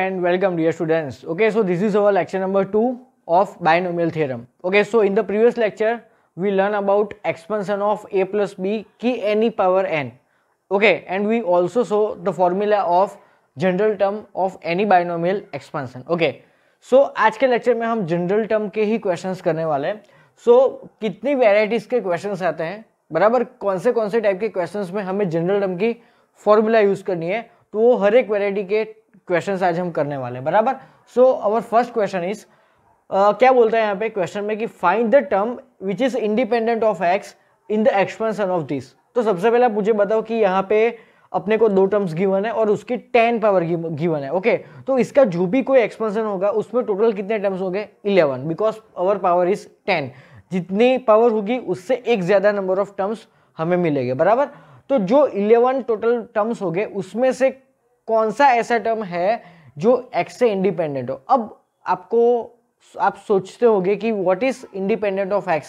and welcome dear students. Okay, so this is our lecture number 2 of binomial theorem. Okay, so in the previous lecture we learn about expansion of a plus b ki any power n. Okay, and we also saw the formula of general term of any binomial expansion. Okay, so आज के lecture में हम general term के ही questions करने वाले हैं. So कितनी varieties के क्वेश्चंस आते हैं, बराबर कौन से टाइप के क्वेश्चंस में हमें जनरल टर्म की फॉर्मूला यूज करनी है, तो वो हर एक वेराइटी के क्वेश्चंस आज हम करने वाले हैं. बराबर. So our first question is क्या बोलता है यहाँ पे क्वेश्चन में कि find the term which is independent of x in the expansion of this. तो सबसे पहले मुझे बताओ कि यहाँ पे अपने को दो टर्म्स गिवन है और उसकी 10 पावर गिवन है. ओके, तो इसका जो भी कोई एक्सपेंशन होगा उसमें टोटल कितने टर्म्स हो गए 11, बिकॉज आवर पावर इज 10. जितनी पावर होगी उससे एक ज्यादा नंबर ऑफ टर्म्स हमें मिलेंगे. बराबर. तो जो 11 टोटल टर्म्स हो गए उसमें से कौन सा ऐसा टर्म है जो x से इंडिपेंडेंट हो. अब आप सोचते होंगे कि what is independent of x.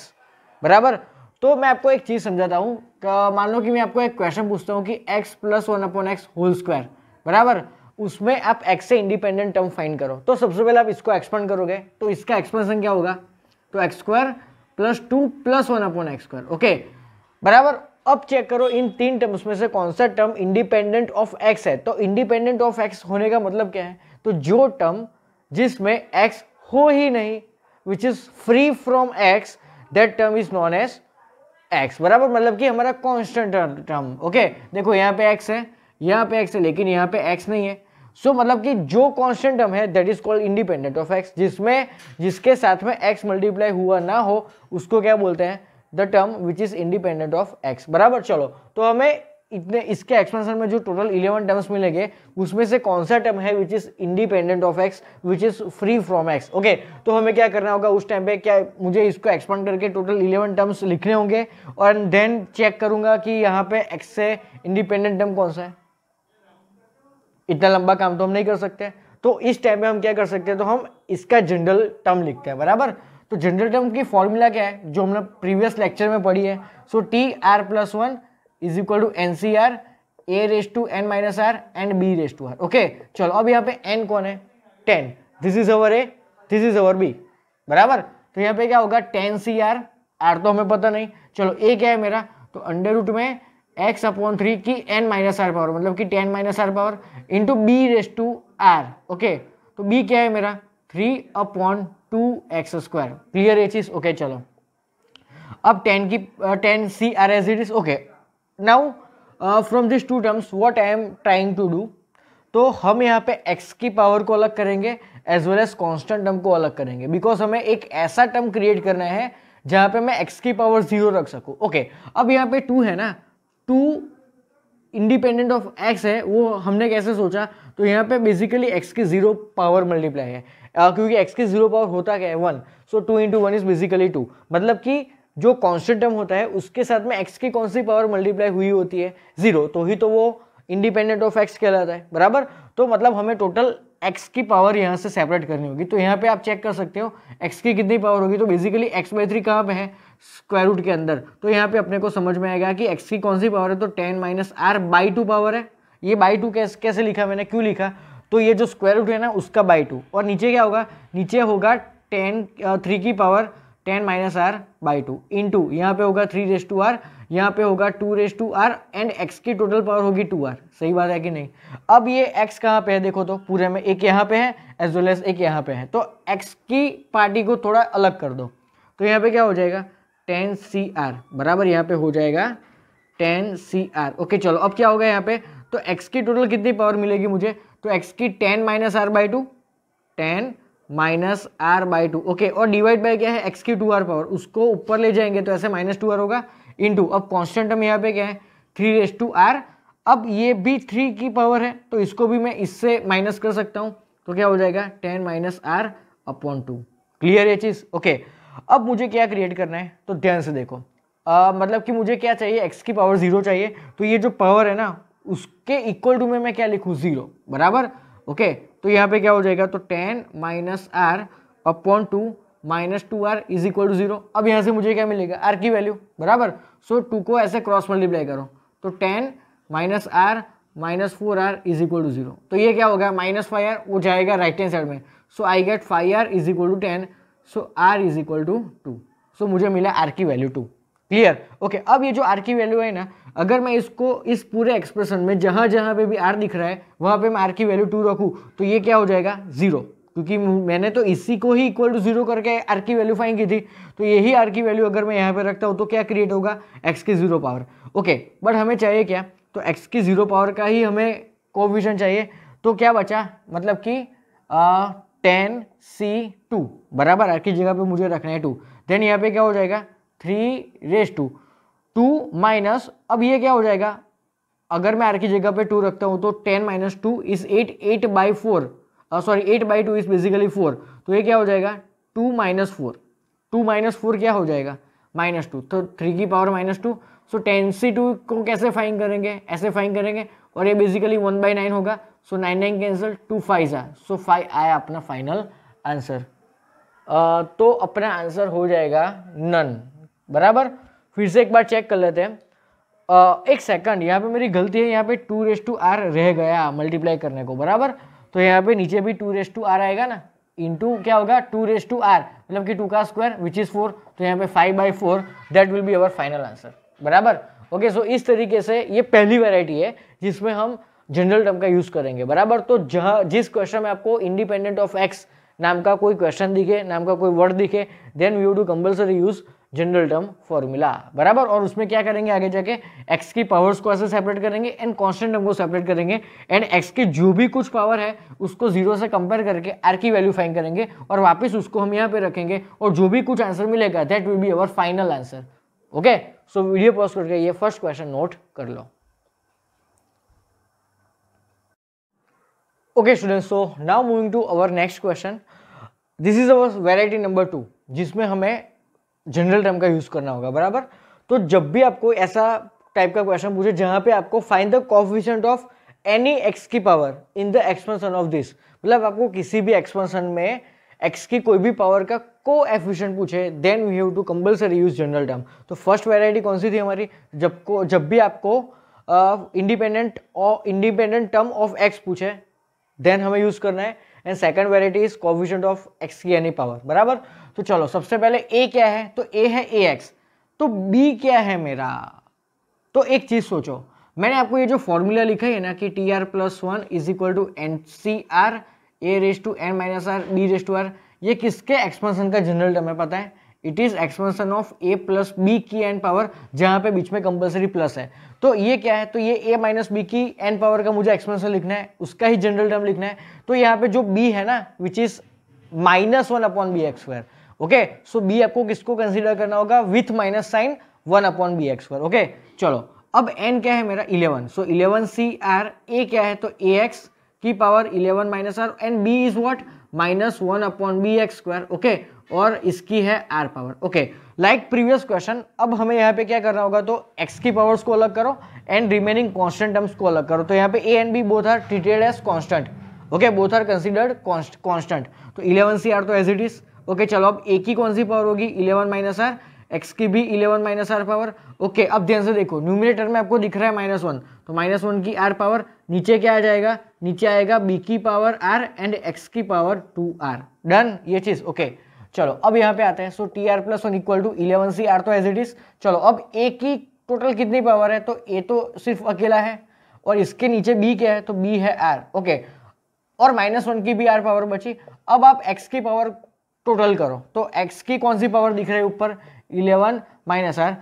बराबर. तो मैं आपको एक चीज समझाता हूँ. मान लो कि मैं आपको एक क्वेश्चन पूछता हूँ कि x plus 1/x whole square, बराबर, उसमें आप x से इंडिपेंडेंट टर्म फाइंड करो. तो सबसे पहले आप इसको एक्सपेंड करोगे तो इसका एक्सपेंशन क्या होगा, तो x square plus 2 plus 1/x square. Okay, बराबर. अब चेक करो इन तीन टर्म्स में से कौन सा टर्म इंडिपेंडेंट ऑफ x है. तो इंडिपेंडेंट ऑफ x होने का मतलब क्या है, तो जो टर्म जिसमें x हो ही नहीं, which is free from x, that term is known as x. बराबर, मतलब कि हमारा कांस्टेंट टर्म. ओके, देखो यहाँ पे x है, यहाँ पे x है, लेकिन यहाँ पे x नहीं है. सो मतलब कि जो कांस्टेंट टर्म है that is called independent of x, जिसके साथ में x मल्टीप्लाई हुआ ना हो उसको क्या बोलते हैं, the term which is independent of x. बराबर. चलो, तो हमें इतने इसके एक्सपेंशन में जो टोटल 11 टर्म्स मिलेंगे उसमें से कौन सा टर्म है which is independent of x, which is free from x. Okay, तो हमें क्या करना होगा उस टाइम पे, क्या मुझे इसको एक्सपेंड करके टोटल 11 टर्म्स लिखने होंगे और देन चेक करूंगा कि यहाँ पे x से इंडिपेंडेंट टर्म कौन सा है. इतना लंबा काम तो हम नहीं कर सकते. तो इस टाइम पे हम क्या कर सकते हैं, तो हम इसका जनरल टर्म लिखते हैं. बराबर. तो जनरल टर्म की फॉर्मूला क्या है जो हमने प्रीवियस लेक्चर में पढ़ी है. So T R plus 1 is equal to N C R A raise to N minus R and B raise to are. Okay, चलो अब यहाँ पे n कौन है, 10. This is our A, this is our B. बराबर. तो यहाँ पे क्या होगा 10 सी आर, आर तो हमें पता नहीं. चलो a क्या है मेरा, तो अंडर रूट में x/3 की n माइनस आर पावर, मतलब कि 10 minus r power into B raise to are. Okay, तो b क्या है मेरा 3/2x स्क्वायर. क्लियर ये चीज. ओके, चलो अब 10 C r as it is. Okay, now from this two terms what I am trying to do, तो हम यहाँ पे x की पावर को अलग करेंगे as well as constant term को अलग करेंगे, बिकॉज हमें एक ऐसा टर्म क्रिएट करना है जहाँ पे मैं x की पावर 0 रख सकूँ. ओके, अब यहाँ पे 2 है ना, 2 इंडिपेंडेंट ऑफ x है, वो हमने कैसे सोचा, तो यहाँ पे बेसिकली x की 0 पावर मल्टीप्लाई है, क्योंकि x की 0 पावर होता क्या है 1. सो 2 इंटू 1 इज बेसिकली 2, मतलब कि जो कांस्टेंट टर्म होता है उसके साथ में x की कौन सी पावर मल्टीप्लाई हुई होती है 0, तो ही तो वो इंडिपेंडेंट ऑफ x कहलाता है. बराबर. तो मतलब हमें टोटल x की पावर यहाँ से सेपरेट करनी होगी. तो यहाँ पे आप चेक कर सकते हो x की कितनी पावर होगी, तो बेसिकली x/3 कहाँ पे है, स्क्वायर रूट के अंदर. तो यहाँ पे अपने को समझ में आएगा कि x की कौन सी पावर है, तो 10 माइनस आर बाई 2 पावर है. ये बाई 2 कैसे लिखा मैंने, क्यों लिखा, तो ये जो स्क्वायर रूट है ना उसका बाई 2, और नीचे क्या होगा, नीचे होगा 3 की power 10 minus r by 2 into यहाँ पे होगा 3 रेस टू आर, यहाँ पे होगा 2 raise to r and x की टोटल पावर होगी 2r. सही बात है कि नहीं. अब ये x कहाँ पे है, देखो तो पूरे में एक यहाँ पे है एज वेल एज एक यहाँ पे है, तो x की पार्टी को थोड़ा अलग कर दो. तो यहाँ पे क्या हो जाएगा 10 CR, बराबर, यहाँ पे हो जाएगा 10 CR. ओके, चलो अब क्या होगा यहाँ पे, तो x की टोटल कितनी पावर मिलेगी मुझे, तो x की 10 minus r by 2, 10 minus r by 2. Okay, और डिवाइड बाय क्या है x की 2r पावर, उसको ऊपर ले जाएंगे तो ऐसे -2r होगा इंटू, अब कांस्टेंट टर्म यहाँ पे क्या है 3 रेस टू आर. अब ये भी 3 की पावर है तो इसको भी मैं इससे माइनस कर सकता हूँ, तो क्या हो जाएगा 10 माइनस आर अपॉन 2. क्लियर ये चीज. ओके, अब मुझे क्या क्रिएट करना है, तो ध्यान से देखो, मतलब कि मुझे क्या चाहिए, x की पावर 0 चाहिए, तो ये जो पावर है ना उसके इक्वल टू में मैं क्या लिखूँ 0. बराबर. ओके, तो यहाँ पे क्या हो जाएगा, तो 10 minus r upon 2 minus 2r is equal to 0. अब यहाँ से मुझे क्या मिलेगा, r की वैल्यू. बराबर. सो 2 को ऐसे क्रॉस मल्टीप्लाई करो, तो 10 minus r -4r is equal to 0। तो ये क्या होगा, -5r वो जाएगा राइट हैंड साइड में, so I get 5r is equal to 10, so r is equal to 2। So मुझे मिला r की वैल्यू 2। Clear, okay. अब ये जो r की वैल्यू है ना, अगर मैं इसको इस पूरे एक्सप्रेशन में जहां जहां पे भी r दिख रहा है वहां पे मैं r की वैल्यू 2 रखूं तो ये क्या हो जाएगा 0, क्योंकि मैंने तो इसी को ही इक्वल टू 0 करके r की वैल्यू फाइंड की थी। तो यही r की वैल्यू अगर मैं यहाँ पे रखता हूँ तो क्या क्रिएट होगा, x की 0 पावर। ओके, बट हमें चाहिए क्या, तो x की 0 पावर का ही हमें कोएफिशिएंट चाहिए। तो क्या बचा, मतलब कि 10c2 बराबर r की जगह पे मुझे रखना है 2। देन यहाँ पे क्या हो जाएगा 3 माइनस, अब ये क्या हो जाएगा, अगर मैं r की जगह पे 2 रखता हूँ तो 10 माइनस 2 इज 8, 8/2 इज बेसिकली 4। तो ये क्या हो जाएगा 2 माइनस 4, 2 माइनस 4 क्या हो जाएगा -2, तो 3 की पावर -2। सो 10c2 को कैसे फाइंड करेंगे, ऐसे फाइंड करेंगे और ये बेसिकली 1/9 होगा। सो 9 9 कैंसिल, 2 5 आ, सो 5 आया अपना फाइनल आंसर। तो अपना आंसर हो जाएगा नन, बराबर। फिर से एक बार चेक कर लेते हैं। एक सेकंड, यहाँ पे मेरी गलती है, यहाँ पे 2r रह गया मल्टीप्लाई करने को, बराबर। तो यहाँ पे नीचे भी 2r आएगा ना, इंटू क्या होगा 2r, मतलब कि 2 का स्क्वायर विच इज 4। तो यहाँ पे 5/4 that will be our final answer, बराबर। ओके, सो इस तरीके से ये पहली वैरायटी है जिसमें हम जनरल टर्म का यूज करेंगे, बराबर। तो जहाँ जिस क्वेश्चन में आपको इंडिपेंडेंट ऑफ x नाम का कोई क्वेश्चन दिखे, नाम का कोई वर्ड दिखे, then we have to compulsory use general term formula, बराबर। और उसमें क्या करेंगे आगे जाके, x की पावर्स को ऐसे सेपरेट करेंगे एंड कांस्टेंट टर्म को सेपरेट करेंगे एंड x की जो भी कुछ पावर है उसको 0 से कंपेयर करके r की वैल्यू फाइंड करेंगे और वापस उसको हम यहाँ पे रखेंगे और जो भी कुछ आंसर मिलेगा that will be our final answer. Okay, so video pause करके ये फर्स्ट क्वेश्चन नोट कर लो। Okay students, so now moving to our next question. This is our variety number 2 जिसमें हमें जनरल टर्म का यूज करना होगा, बराबर। तो जब भी आपको ऐसा टाइप का क्वेश्चन पूछे जहां पे आपको find the coefficient of any x की power in the expansion of this, मतलब आपको किसी भी एक्सपेंशन में x की कोई भी पावर का कोएफिशिएंट पूछे, then we have to compulsory use general term. तो फर्स्ट वेराइटी कौन सी थी हमारी, जब भी आपको इंडिपेंडेंट टर्म ऑफ x पूछे देन हमें यूज करना है। And second variety is coefficient of x की एनी पावर, बराबर। तो चलो सबसे पहले a क्या है, तो a है ax, तो b क्या है मेरा। तो एक चीज सोचो, मैंने आपको ये जो फॉर्मूला लिखा है ना कि tr+1 is equal to NCr a⁻n−r b⁻r, ये किसके एक्सपेंशन का जनरल टर्म है पता है, it is expansion of a plus b की एन पावर, जहां पे बीच में कंपल्सरी प्लस है। तो ये क्या है, तो ये a माइनस बी की एन पावर का मुझे एक्सपेंशन लिखना है, उसका ही जनरल टर्म लिखना है। तो यहाँ पे जो b है ना which is -1/bx²। Okay, so b आपको किसको कंसीडर करना होगा, with minus sign 1/bx²। Okay, चलो अब n क्या है मेरा 11, सो 11cr, a क्या है तो ax की power 11 - r and b is what -1/bx²। Okay, और इसकी है r power. Okay, like previous question, अब हमें यहाँ पे क्या करना होगा, तो x की पावर्स को अलग करो एंड रिमेनिंग कांस्टेंट टर्म्स को अलग करो। तो यहाँ पे a and b both are treated as constant. Okay, both are considered constant. तो 11cr तो एज इट इज। ओके, चलो अब a की कौन सी पावर होगी 11 - r, x की भी 11 - r पावर। ओके, अब ध्यान से देखो, न्यूमरेटर में आपको दिख रहा है -1, तो -1 की r पावर, नीचे क्या आ जाएगा, नीचे आएगा b की पावर r एंड x की पावर 2r। डन ये चीज। ओके, चलो अब यहाँ पे आते हैं। सो tr+1 इक्वल टू 11cr तो एज इट इज। चलो अब a की टोटल कितनी पावर है, तो a तो सिर्फ अकेला है और इसके नीचे b क्या है, तो b है r। ओके, और -1 की भी r पावर बची। अब आप x की पावर टोटल करो, तो x की कौन सी पावर दिख रही है ऊपर 11 - r।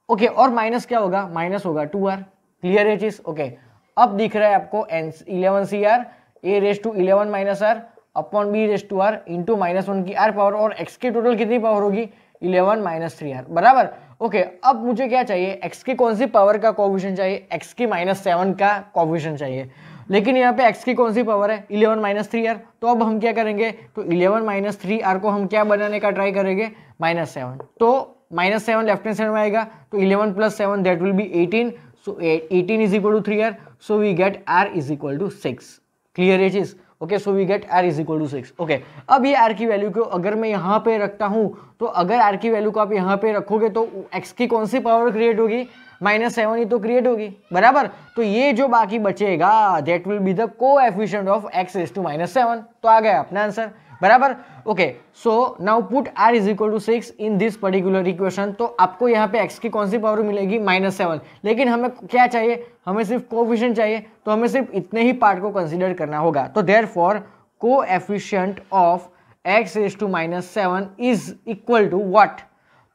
ओके, और माइनस क्या होगा, माइनस होगा 2r। क्लियर है चीज। ओके, अब दिख रहा है आपको 11cr a⁻11 - r upon b⁻r into -1 की r पावर, और x की टोटल कितनी पावर होगी 11 - 3r, बराबर। ओके, अब मुझे क्या चाहिए, x की कौन सी पावर का कोएफिशिएंट चाहिए, x की -7 का कोएफिशिएंट चाहिए। लेकिन यहाँ पे x की कौन सी पावर है 11 - 3r, तो अब हम क्या करेंगे, तो 11 - 3r को हम क्या बनाने का ट्राई करेंगे -7। तो -7 लेफ्ट हैंड साइड में आएगा, तो 11 + 7 that will be 18। So 18 is equal to 3r, so we get r is equal to 6। Clear है चीज। Okay, so we get r is equal to 6। Okay, अब ये r की वैल्यू को अगर मैं यहाँ पे रखता हूँ, तो अगर r की वैल्यू को आप यहाँ पे रखोगे तो x की कौन सी पावर क्रिएट होगी -7 ही तो क्रिएट होगी, बराबर। तो ये जो बाकी बचेगा that will be the coefficient of x raise to -7। तो आ गया अपना आंसर, बराबर। Okay, so now put r is equal to 6 in this particular equation. तो आपको यहाँ पे x की कौन सी पावर मिलेगी, -7। लेकिन हमें क्या चाहिए, हमें सिर्फ कोएफिशिएंट चाहिए, तो हमें सिर्फ इतने ही पार्ट को कंसीडर करना होगा। तो therefore coefficient of x raise to -7 is equal to what,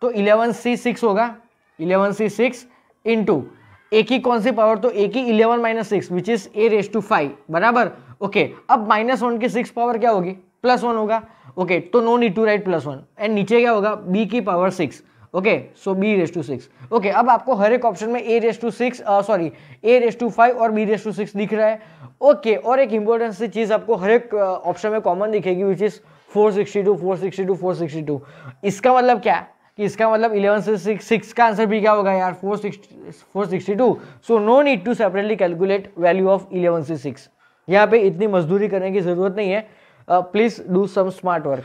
तो 11c6 होगा, 11c6 इंटू a की कौन सी पावर, तो a की 11 - 6 which is a raise to 5, बराबर। ओके, अब -1 की 6 पावर क्या होगी, +1 होगा। ओके, तो no need to write +1 and नीचे क्या होगा, b की power 6। Okay, so b raise to 6। Okay, अब आपको हर एक ऑप्शन में a raise to 6 sorry a raise to 5 और b रेज टू 6 दिख रहा है। ओके, और एक इंपॉर्टेंट सी चीज आपको हर एक ऑप्शन में कॉमन दिखेगी विच इज 462 462 462। इसका मतलब क्या, कि इसका मतलब 11 से 6 का आंसर भी क्या होगा यार, 462। So no need to separately calculate value of 11 से 6। यहाँ पे इतनी मजदूरी करने की जरूरत नहीं है, please do some smart work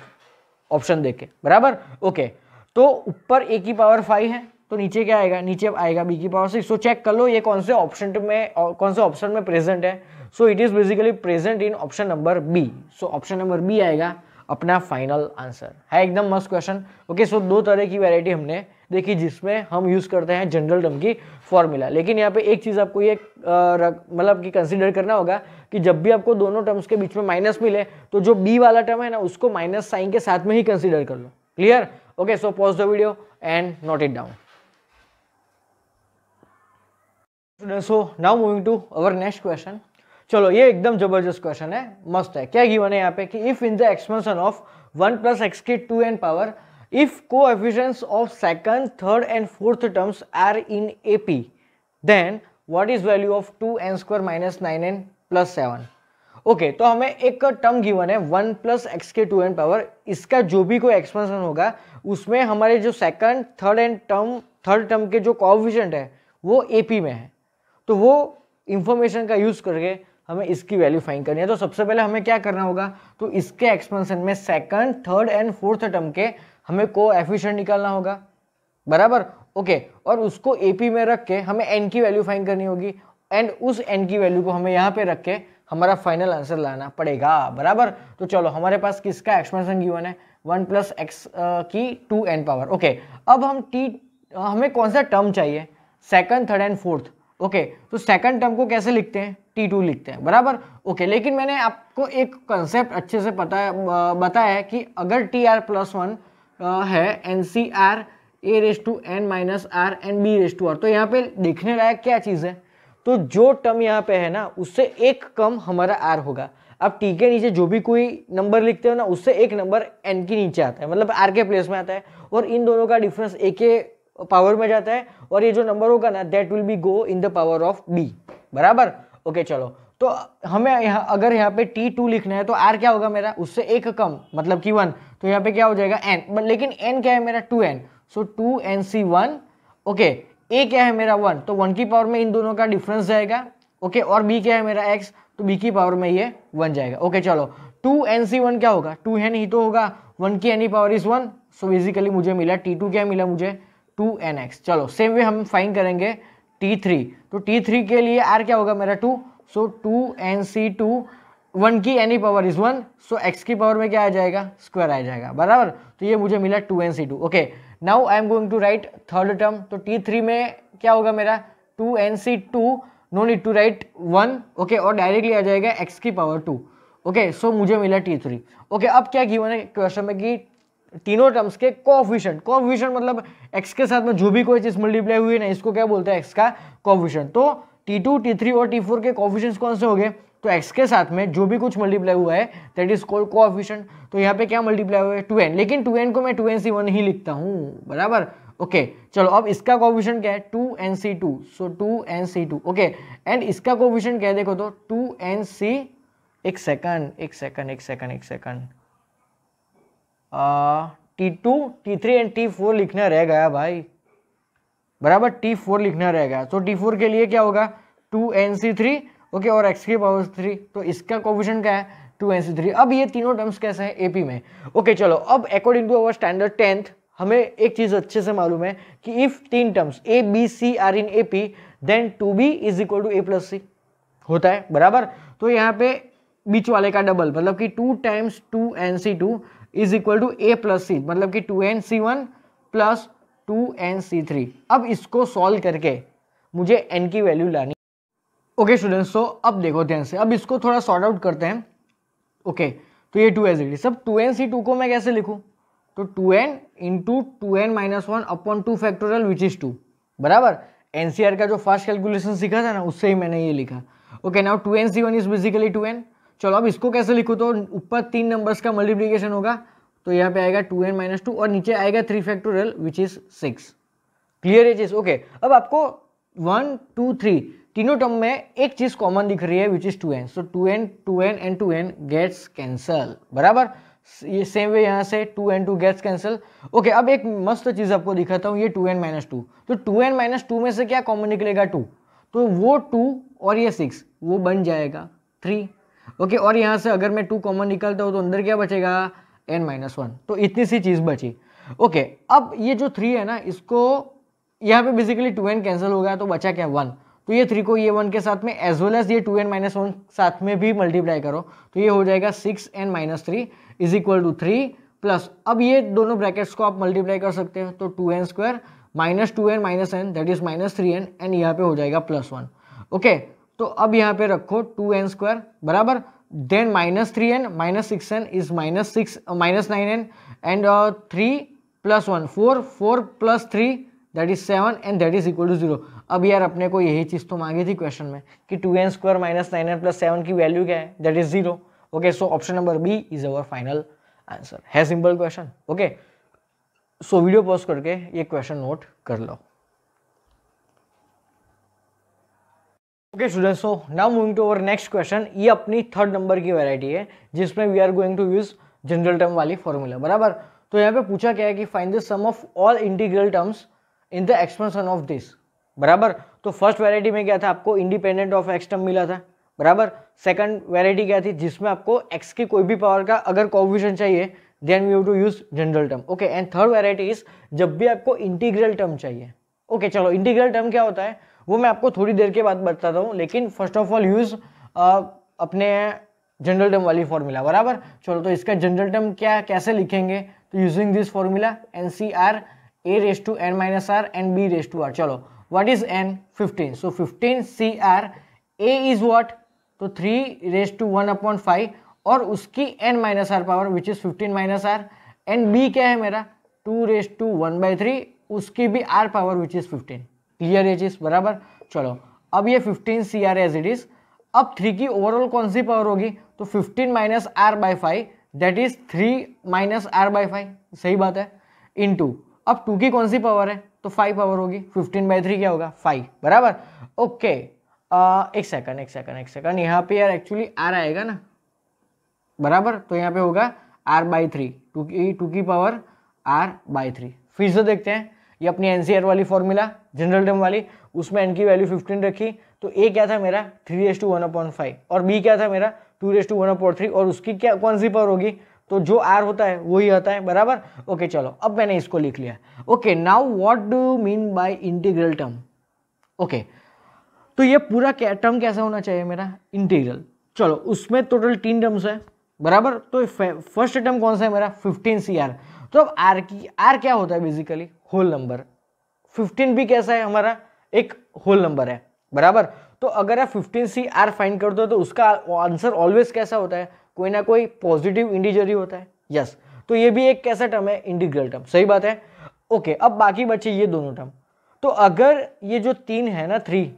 option देख के, बराबर। ओके, तो ऊपर a की पावर 5 है, तो नीचे क्या आएगा, नीचे आएगा b की पावर 6। सो चेक कर लो ये कौन से ऑप्शन में प्रेजेंट है। So it is basically present in option number B. So option number B आएगा अपना फाइनल आंसर, है एकदम मस्त क्वेश्चन। ओके, सो दो तरह की वैरायटी हमने देखी जिसमें हम यूज करते हैं जनरल टर्म की फॉर्मूला। लेकिन यहाँ पे एक चीज आपको ये मतलब कि कंसीडर करना होगा कि जब भी आपको दोनों टर्म्स के बीच में माइनस मिले तो जो बी वाला टर्म है ना उसको माइनस साइन के साथ में ही कंसीडर कर लो। Clear? Okay, so pause the video and note it down. So now moving to our next question. चलो, ये एकदम जबरदस्त क्वेश्चन है, मस्त है। क्या गिवन है यहाँ पे कि if in the expansion of 1 + x की 2n power, if coefficients of second, third and fourth terms are in AP, then what is value of 2n² - 9n + 7? Okay, तो हमें एक टर्म गिवन है 1 + x के 2n पावर, इसका जो भी कोई एक्सपेंशन होगा उसमें हमारे जो सेकंड, थर्ड टर्म के जो कोएफिशिएंट है वो AP में है। तो वो इंफॉर्मेशन का यूज करके हमें इसकी वैल्यू फाइंड करनी है। तो सबसे पहले हमें क्या करना होगा, तो इसके एक्सपेंशन में second, third and fourth term के हमें कोएफिशिएंट निकालना होगा, बराबर। ओके, और उसको एपी में रख के हमें एन की वैल्यू फाइंड करनी होगी एंड उस एन की वैल्यू को हमें यहाँ पे रख के हमारा फाइनल आंसर लाना पड़ेगा, बराबर। तो चलो, हमारे पास किसका एक्सपेंशन गिवन है, 1 + x की 2n पावर। ओके, अब हमें कौन सा टर्म चाहिए, second, third and fourth. Okay, तो सेकंड टर्म को कैसे लिखते हैं, T2 लिखते हैं, बराबर। ओके, लेकिन मैंने आपको एक कंसेप्ट अच्छे से बताया है कि अगर TR+1 है NCR A⁻n - r and B⁻r, तो यहाँ पे देखने लायक क्या चीज़ है, तो जो टर्म यहाँ पे है ना उससे एक कम हमारा r होगा। अब t के नीचे जो भी कोई नंबर लिखते हो ना उससे एक नंबर n के नीचे आता है, मतलब r के प्लेस में आता है, और इन दोनों का डिफरेंस a के पावर में जाता है, और ये जो नंबर होगा ना that will be go in the power of b, बराबर। ओके, चलो, तो हमें अगर यहाँ पे T2 लिखना है तो r क्या होगा मेरा, उससे एक कम मतलब कि 1, तो यहाँ पे क्या हो जाएगा n, लेकिन n क्या है मेरा 2n, so 2nc1। Okay, a क्या है मेरा 1, तो 1 की पावर में इन दोनों का डिफरेंस जाएगा। ओके, और b क्या है मेरा x, तो b की पावर में ये 1 जाएगा। ओके, चलो, 2nc1 क्या होगा, 2n ही तो होगा, 1 की any power is 1, so basically मुझे मिला T2 क्या मिला मुझे 2nx। चलो, सेम वे हम फाइंड करेंगे T3, तो T3 के लिए r क्या होगा मेरा 2, सो 2nc2, 1 की any power is 1, so x की पावर में क्या आ जाएगा, स्क्वायर आ जाएगा, बराबर। तो ये मुझे मिला 2nc2। Okay, now I am going to write third term, तो T3 में क्या होगा मेरा 2nc2, no need to write 1। Okay, और डायरेक्टली आ जाएगा x की पावर 2। ओके, सो मुझे मिला T3। ओके, अब क्या गिवन है क्वेश्चन में कि तीनों टर्म्स के कोएफिशिएंट मतलब x के साथ में जो भी कोई चीज मल्टीप्लाई हुई है ना इसको क्या बोलते हैं, x का कोएफिशिएंट। तो T2, T3 और T4 के कोएफिशिएंट्स कौन से हो गए, तो x के साथ में जो भी कुछ मल्टीप्लाई हुआ है दैट इज कॉल्ड कोएफिशिएंट। तो यहाँ पे क्या मल्टीप्लाई हुआ है 2n, लेकिन 2n को मैं 2nc1 ही लिखता हूँ, बराबर। ओके, चलो, अब इसका कोएफिशिएंट क्या है 2nc2, so 2nc2। Okay, and इसका कोएफिशिएंट क्या है देखो तो 2nc, एक second T2, T3 and T4 लिखना रह गया भाई, बराबर, T4 लिखना रह गया। तो T4 के लिए क्या होगा 2nc3। ओके, और x की पावर 3, तो इसका कोएफिशिएंट क्या है 2nc3। अब ये तीनों टर्म्स कैसे हैं AP में। ओके, चलो, अब according to our standard 10th हमें एक चीज अच्छे से मालूम है कि इफ तीन terms A B C are in A P then 2b is equal to A plus C होता है, बराबर। तो यहाँ पे बीच वाले का डबल मतलब कि 2 times 2nc2 is equal to A plus C, मतलब कि 2nc1 प्लस 2nc3। अब इसको सॉल्व करके मुझे n की वैल्यू लानी। ओके स्टूडेंट्स, तो अब देखो ध्यान से, अब इसको थोड़ा सॉर्ट आउट करते हैं। ओके तो ये 2 एज इट इज। सब 2nc2 को मैं कैसे लिखूं, तो 2n into 2n minus 1 upon 2 factorial which is 2, बराबर। एनसीआर का जो फास्ट कैलकुलेशन सीखा था ना, उससे ही मैंने ये लिखा। Okay now 2nc1 is basically 2n। चलो अब इसको कैसे लिखूं, तो ऊपर 3 नंबर्स का मल्टीप्लीकेशन होगा, तो यहाँ पे आएगा 2n माइनस 2 और नीचे आएगा 3 फैक्टोरियल विच इज 6। क्लियर है चीज। ओके अब आपको 1 2 3 तीनों टर्म में एक चीज कॉमन दिख रही है विच इज 2n। सो 2n 2n and 2n gets cancel, बराबर। ये सेम वे यहाँ से 2n 2 गेट्स कैंसल। ओके अब एक मस्त चीज आपको दिखाता हूँ, ये 2n माइनस 2। तो 2n माइनस 2 में से क्या कॉमन निकलेगा, 2। तो वो 2 और ये 6 वो बन जाएगा 3। ओके और यहाँ से अगर मैं 2 कॉमन निकालता हूँ तो अंदर क्या बचेगा, n माइनस 1। तो इतनी सी चीज बची। ओके अब ये जो 3 है ना, इसको यहाँ पे बेसिकली 2n कैंसिल हो गया तो बचा क्या, 1। तो ये 3 को ये 1 के साथ में एज वेल एज ये 2n माइनस 1 साथ में भी मल्टीप्लाई करो, तो ये हो जाएगा 6n minus 3 is equal to 3 plus, अब ये दोनों ब्रैकेट्स को आप मल्टीप्लाई कर सकते हो, तो 2n square minus 2n minus n that is minus 3n and यहाँ पे हो जाएगा प्लस 1। ओके तो अब यहाँ पे रखो 2n स्क्वायर बराबर, then minus 3n minus 6n is minus 9n and 3 plus 1 4 plus 3 that is 7 and that is equal to 0। अब यार अपने को यही चीज तो मांगी थी क्वेश्चन में कि 2n square minus 9n plus 7 की वैल्यू क्या है, that is 0। Okay so option number B is our final answer. है simple question. Okay so video pause करके ये क्वेश्चन नोट कर लो। Okay students, so now moving to our next question. ये अपनी 3rd नंबर की वैरायटी है जिसमें we are going to use general term वाली फॉर्मूला, बराबर। तो यहाँ पे पूछा क्या है कि find the sum of all integral terms in the expansion of this, बराबर। तो फर्स्ट वैरायटी में क्या था, आपको इंडिपेंडेंट ऑफ एक्स टर्म मिला था, बराबर। सेकंड वैरायटी क्या थी, जिसमें आपको एक्स की कोई भी पावर का अगर कोएफिशिएंट चाहिए then we have to use general term. Okay and third variety is जब भी आपको इंटीग्रल टर्म चाहिए। ओके चलो इंटीग्रल टर्म क्या होता है वो मैं आपको थोड़ी देर के बाद बताता हूँ, लेकिन फर्स्ट ऑफ ऑल यूज अपने जनरल टर्म वाली फॉर्मूला, बराबर। चलो तो इसका जनरल टर्म क्या कैसे लिखेंगे, तो using this formula NCR a raised to n minus r and b raised to r। चलो what is n, 15। so 15 CR a is what, तो 3 raised to 1 upon 5 और उसकी n minus r power which is 15 minus r and b क्या है मेरा 2 raised to 1 by 3 उसकी भी r power which is 15। Clear ये चीज, बराबर। चलो अब ये 15 CR as it is। अब 3 की ओवरऑल कौन सी पावर होगी, तो 15 minus r by 5 that is 3 minus r by 5, सही बात है, इनटू अब 2 की कौन सी पावर है, तो 5 पावर होगी, 15 बाई 3 क्या होगा 5, बराबर। ओके एक सेकंड यहाँ पे यार एक्चुअली r आएगा ना, बराबर। तो यहाँ पे होगा r बाई 3, 2 की पावर r बाई 3। फिर से देखते हैं ये अपनी एनसीआर वाली फॉर्मूला जनरल टर्म वाली, उसमें n की वैल्यू 15 रखी, तो a क्या था मेरा 3:1/5 और b क्या था मेरा 2:1/3 और उसकी क्या कौन सी पावर होगी, तो जो r होता है वही आता है, बराबर। ओके चलो अब मैंने इसको लिख लिया। Okay now what do you mean by integral term. Okay तो ये पूरा टर्म कैसा होना चाहिए मेरा इंटीग्रल। चलो उसमें टोटल 3 टर्म्स है, बराबर। तो फर्स्ट टर्म कौन सा है मेरा 15 CR। तो अब r क्या होता है बेसिकली होल नंबर, 15 भी कैसा है हमारा एक होल नंबर है, बराबर। तो अगर आप 15 CR फाइंड करते हो तो उसका आंसर ऑलवेज कैसा होता है, कोई ना कोई पॉजिटिव इंटीजर ही होता है, यस। तो ये भी एक कैसा टर्म है इंटीग्रल टर्म, सही बात है। ओके अब बाकी बचे ये दोनों टर्म। तो अगर ये जो 3 है ना 3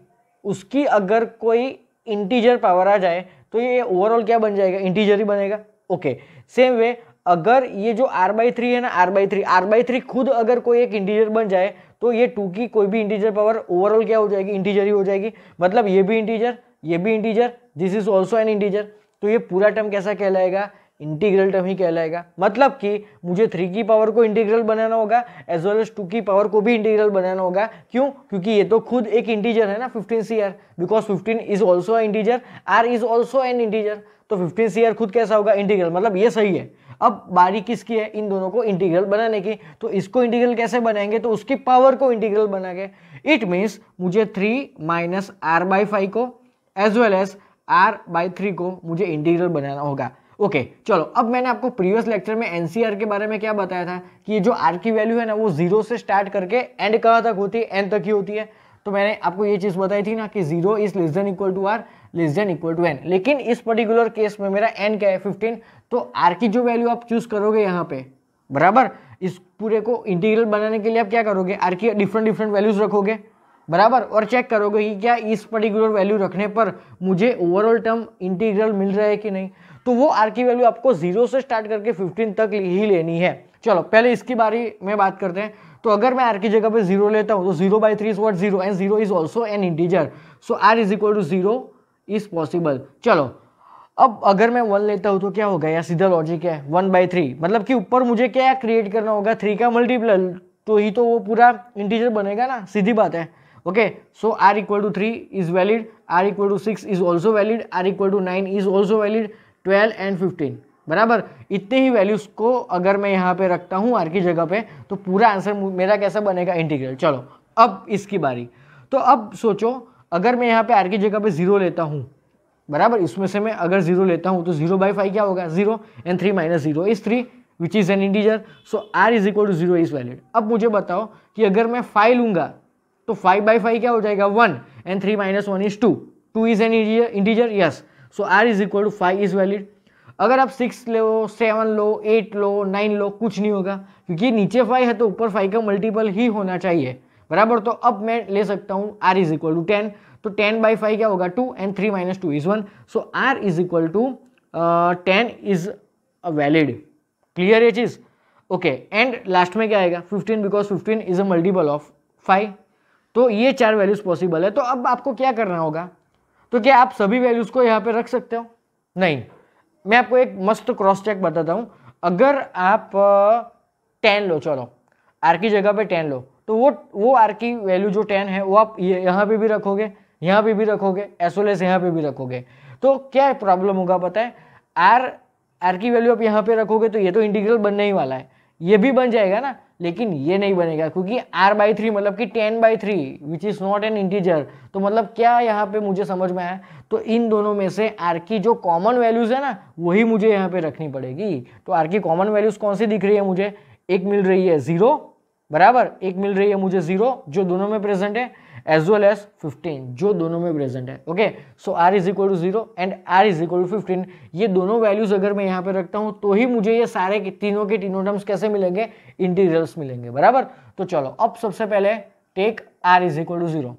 उसकी अगर कोई इंटीजर पावर आ जाए तो ये ओवरऑल क्या बन जाएगा, इंटीजर ही बनेगा। ओके सेम वे अगर ये जो r/3 है ना r/3 खुद अगर कोई एक इंटीजर बन जाए तो ये 2 की कोई भी इंटीजर पावर ओवरऑल क्या हो जाएगी, इंटीजर ही हो जाएगी। मतलब ये भी इंटीजर, ये भी integer, this is also an integer. तो ये पूरा टर्म कैसा कहलाएगा, इंटीग्रल टर्म ही कहलाएगा। मतलब कि मुझे 3 की पावर को इंटीग्रल बनाना होगा एज वेल एज 2 की पावर को भी इंटीग्रल बनाना होगा। क्यों? क्योंकि ये तो खुद एक इंटीजर है ना 15 CR, because 15 is also a integer, R is also an integer. तो 15 CR खुद कैसा होगा? इंटीग्रल, मतलब ये सही है। अब बारी किसकी है? इन दोनों को इंटीग्रल बनाने की। तो इसको इंटीग्रल कैसे बनाएंगे? तो उसकी पावर को इंटीग्रल बनाएंगे। इट मीन्स मुझे 3 माइनस आर बाई 5 को as well as R by 3 को मुझे इंटीग्रल बनाना होगा। ओके चलो, अब मैंने आपको प्रीवियस लेक्चर में एनसीआर के बारे में क्या बताया था कि ये जो आर की वैल्यू है ना वो 0 से स्टार्ट करके एंड कहाँ तक होती है? एन तक ही होती है। तो मैंने आपको ये चीज बताई थी ना कि 0 is less than equal to R, less than equal to N. लेकिन इस पर्टिकुलर केस में मेरा एन क्या है? 15। तो आर की जो वैल्यू आप चूज करोगे यहाँ पे, बराबर, इस पूरे को इंटीग्रल बनाने के लिए आप क्या करोगे? आर की डिफरेंट वैल्यूज रखोगे, बराबर, और चेक करोगे कि क्या इस पर्टिकुलर वैल्यू रखने पर मुझे ओवरऑल टर्म इंटीग्रल मिल रहा है कि नहीं। तो वो आर की वैल्यू आपको 0 से स्टार्ट करके 15 तक ही लेनी है। चलो पहले इसकी बारी में बात करते हैं। तो अगर मैं आर की जगह पे 0 लेता हूं तो 0/3 is what? 0, and 0 is also an integer, so R is equal to 0 is possible. चलो अब अगर मैं 1 लेता हूं तो क्या होगा? या सीधा लॉजिक है 1/3, मतलब कि ऊपर मुझे क्या क्रिएट करना होगा? 3 का मल्टीपल, तो ही तो वो पूरा इंटीजर बनेगा ना, सीधी बात है। Okay, so R equal to 3 is valid, R equal to 6 is also valid, R equal to 9 is also valid, 12 and 15, बराबर। इतने ही वैल्यूज को अगर मैं यहाँ पे रखता हूँ आर की जगह पे तो पूरा आंसर मेरा कैसा बनेगा? इंटीग्रल। चलो अब इसकी बारी। तो अब सोचो, अगर मैं यहाँ पे आर की जगह पे 0 लेता हूँ, बराबर, इसमें से मैं अगर 0 लेता हूँ तो 0/5 क्या होगा? 0, and 3 minus 0 is 3 which is an integer, so R is equal to 0 is valid. अब मुझे बताओ कि अगर मैं 5 लूंगा तो 5/5 क्या हो जाएगा? 1, and 3 minus 1 is 2, 2 is an integer, yes, so R is equal to 5 is valid. अगर आप 6 लो, 7 लो, 8 लो, 9 लो, कुछ नहीं होगा, क्योंकि नीचे 5 है तो ऊपर 5 का मल्टीपल ही होना चाहिए, बराबर। तो अब मैं ले सकता हूँ आर इज इक्वल टू 10, तो 10/5 क्या होगा? 2, and 3 minus 2 is 1, so R is equal to 10 is valid. Clear ये चीज? ओके, एंड लास्ट में क्या आएगा? 15, because 15 is a multiple of 5। तो ये 4 वैल्यूज पॉसिबल है। तो अब आपको क्या करना होगा? तो क्या आप सभी वैल्यूज को यहाँ पे रख सकते हो? नहीं, मैं आपको एक मस्त क्रॉस चेक बताता हूं। अगर आप 10 लो, चलो आर की जगह पे 10 लो, तो वो आर की वैल्यू जो 10 है वो आप यहाँ पे भी रखोगे, यहाँ पे भी रखोगे, एज वेल एज यहाँ पे भी रखोगे, तो क्या प्रॉब्लम होगा पता है? आर की वैल्यू आप यहाँ पे रखोगे तो ये तो इंटीग्रल बनने ही वाला है, ये भी बन जाएगा ना, लेकिन ये नहीं बनेगा क्योंकि r/3 मतलब कि 10/3 which is not an integer. तो मतलब क्या यहाँ पे मुझे समझ में आया? तो इन दोनों में से r की जो कॉमन वैल्यूज है ना वही मुझे यहाँ पे रखनी पड़ेगी। तो r की कॉमन वैल्यूज कौन सी दिख रही है मुझे? एक मिल रही है 0, बराबर, एक मिल रही है मुझे 0 जो दोनों में प्रेजेंट है, एज वेल एज 15 जो दोनों में प्रेजेंट है। Okay, so r is equal to 0 and r is equal to 15। ये दोनों वैल्यूज अगर मैं यहाँ पे रखता हूँ तो ही मुझे ये सारे तीनों के तीनों टर्म्स कैसे मिलेंगे? इंटीग्रल्स मिलेंगे, बराबर। तो चलो अब सबसे पहले take r is equal to 0।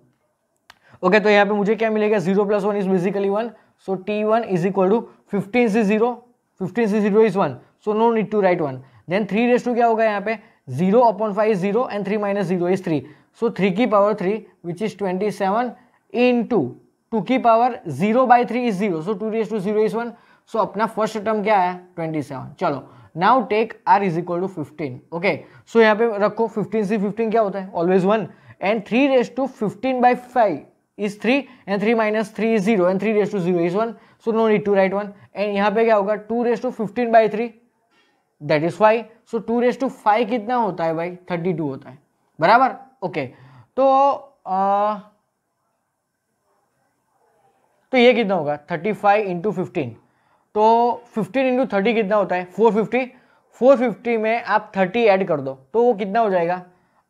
Okay, तो यहाँ पे मुझे क्या मिलेगा? 0 + 1 is basically 1, so t1 is equal to 15 से 0, 15 से 0 is 1, so no need to write 1। Then 3 raise to क्या होगा यहाँ पे? 0/5 is 0 and 3 minus 0 is 3, so 3 की पावर 3 विच इज 27 इंटू 2 की power 0/3 is 0, so 2 raise to 0 is 1, so अपना first term क्या है? 27। चलो now take r is equal to 15। Okay, so यहाँ पे रखो 15 से 15 क्या होता है? Always 1, and 3 raise to 15/5 is 3 and 3 minus 3 is 0 and 3 raised to 0 is 1, so no need to write 1। and यहाँ पे क्या होगा? 2 raised to 15/3 that is 5, so 2 raised to 5 कितना होता है भाई? 32 होता है, बराबर। ओके, तो ये कितना होगा? 35 इंटू 15, तो 15 इंटू 30 कितना होता है? 450। 450 में आप 30 ऐड कर दो तो वो कितना हो जाएगा?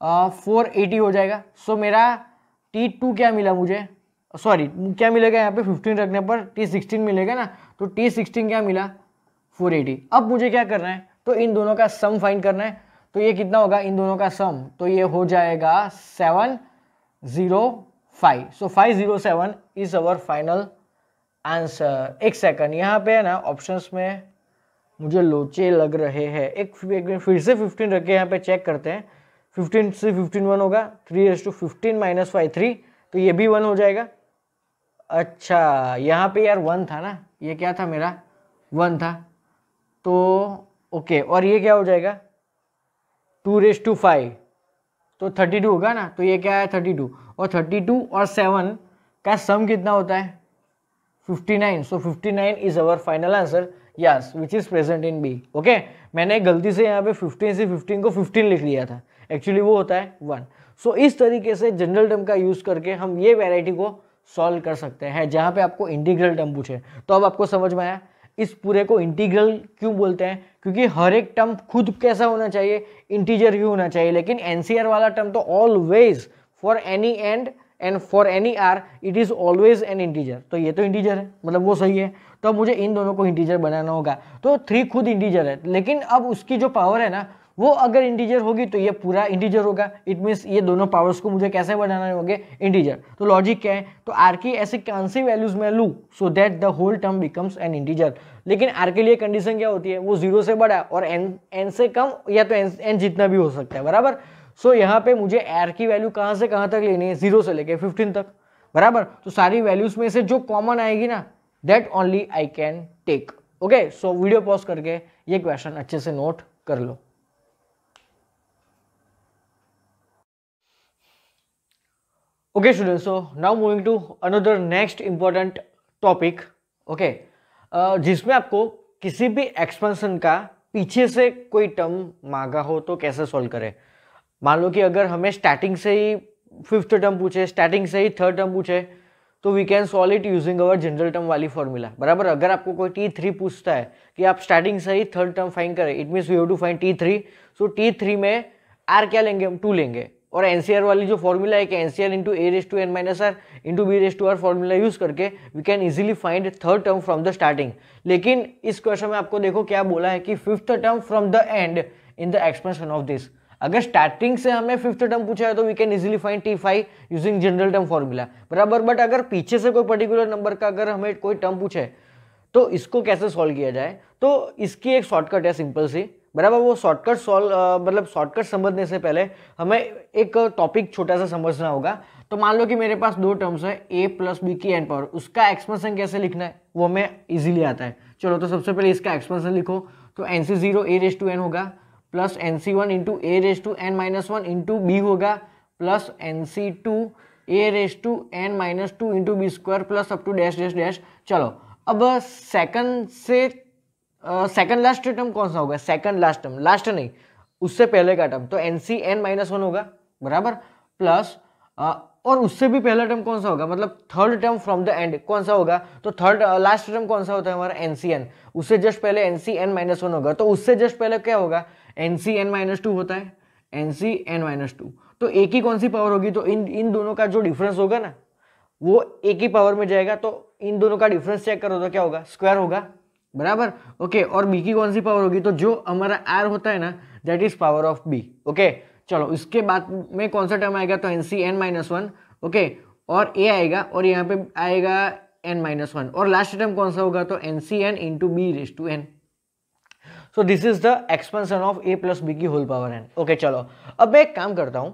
480 हो जाएगा। सो मेरा T2 क्या मिला मुझे? सॉरी, क्या मिलेगा यहाँ पे? 15 रखने पर T16 मिलेगा ना, तो T16 क्या मिला? 480। अब मुझे क्या करना है? तो इन दोनों का सम फाइंड करना है। तो ये कितना होगा इन दोनों का सम? तो ये हो जाएगा 705, सो 507 इज अवर फाइनल आंसर। एक सेकंड, यहाँ पे है ना ऑप्शंस में मुझे लोचे लग रहे हैं, एक फिर से 15 रख के यहाँ पे चेक करते हैं। 15 से 15 1 होगा, 3 रेज़ टू 15 माइनस 5 3, तो ये भी 1 हो जाएगा। अच्छा, यहाँ पे यार 1 था ना, ये क्या था मेरा? 1 था, तो ओके, और ये क्या हो जाएगा 2⁵, तो 32 होगा ना, तो ये क्या है 32, और 32 और 7 का सम कितना होता है 59, so 59 is our final answer, yes, which is present in B. ओके, मैंने गलती से यहाँ पे 15 से 15 को 15 लिख लिया था, एक्चुअली वो होता है 1। सो इस तरीके से जनरल टर्म का यूज करके हम ये वैरायटी को सॉल्व कर सकते हैं जहाँ पे आपको इंटीग्रल टर्म पूछे। तो अब आपको समझ में आया इस पूरे को इंटीग्रल क्यों बोलते हैं, क्योंकि हर एक टर्म खुद कैसा होना चाहिए, इंटीजर ही होना चाहिए। लेकिन एनसीआर वाला टर्म तो always for any and for any R it is always an integer, तो ये तो इंटीजर है, मतलब वो सही है। तो अब मुझे इन दोनों को इंटीजर बनाना होगा। तो 3 खुद इंटीजर है, लेकिन अब उसकी जो पावर है ना वो अगर इंटीजर होगी तो ये पूरा इंटीजर होगा। इट मीन्स ये दोनों पावर्स को मुझे कैसे बनाने होंगे, इंटीजर। तो लॉजिक क्या है, तो आर की ऐसी कौन सी वैल्यूज मैं लूँ so that the whole term becomes an integer. लेकिन आर के लिए कंडीशन क्या होती है, वो 0 से बड़ा और एन से कम, या तो एन जितना भी हो सकता है, बराबर। सो यहाँ पे मुझे आर की वैल्यू कहाँ से कहाँ तक लेनी है, 0 से लेके 15 तक, बराबर। तो सारी वैल्यूज में से जो कॉमन आएगी ना that only I can take. Okay, so video pause करके ये क्वेश्चन अच्छे से नोट कर लो। Okay students, so now moving to another next important topic, okay, जिसमें आपको किसी भी एक्सपेंशन का पीछे से कोई टर्म मांगा हो तो कैसे सॉल्व करें। मान लो कि अगर हमें स्टार्टिंग से ही 5th टर्म पूछे, स्टार्टिंग से ही 3rd टर्म पूछे, तो we can solve it using our general term वाली फॉर्मूला, बराबर। अगर आपको कोई T3 पूछता है कि आप स्टार्टिंग से ही 3rd टर्म फाइंड करें, it means we have to find T3। सो T3 में आर क्या लेंगे हम, 2 लेंगे, और एनसीआर वाली जो फॉर्मूला है कि NCR into A raise to N minus R into B raise to R formula use करके we can easily find 3rd term from the starting. लेकिन इस क्वेश्चन में आपको देखो क्या बोला है कि 5th term from the end in the expansion of this. अगर स्टार्टिंग से हमें 5th टर्म पूछा है तो we can easily find T5 using general term formula, बराबर। बट अगर पीछे से कोई पर्टिकुलर नंबर का अगर हमें कोई टर्म पूछे तो इसको कैसे सॉल्व किया जाए, तो इसकी एक शॉर्टकट है सिंपल सी, बराबर। वो शॉर्टकट मतलब शॉर्टकट समझने से पहले हमें एक टॉपिक छोटा सा समझना होगा। तो मान लो कि मेरे पास 2 टर्म्स है a प्लस बी की एन पावर, उसका एक्सपेंशन कैसे लिखना है वो हमें इजीली आता है। चलो तो सबसे पहले इसका एक्सपेंशन लिखो, तो NC0 a raise to N होगा plus NC1 into A raise to N minus 1 into B होगा plus NC2 a raise to N minus 2 into B square plus up to dash dash dash. चलो अब second last term कौन सा होगा, second last term, last नहीं उससे पहले का टर्म, तो NCn माइनस 1 होगा, बराबर। प्लस और उससे भी पहला टर्म कौन सा होगा, मतलब 3rd term from the and कौन सा होगा, तो थर्ड लास्ट टर्म कौन सा होता है हमारा NCn, उससे जस्ट पहले NCn माइनस 1 होगा, तो उससे जस्ट पहले क्या होगा NCn माइनस 2 होता है, NCn माइनस 2। तो एक ही कौन सी पावर होगी, तो इन दोनों का जो डिफरेंस होगा ना वो एक ही पावर में जाएगा, तो इन दोनों का डिफरेंस चेक करो तो क्या होगा, स्क्वायर होगा, बराबर। ओके, और बी की कौन सी पावर होगी, तो जो हमारा आर होता है ना that is power of B. ओके, चलो इसके बाद में कौन सा टर्म आएगा, तो NCn माइनस 1, ओके, और ए आएगा और यहाँ पे आएगा n माइनस 1, और लास्ट टर्म कौन सा होगा, तो NCn into B raise to N. So this is the expansion of a plus B की होल पावर n। ओके, चलो अब मैं एक काम करता हूँ,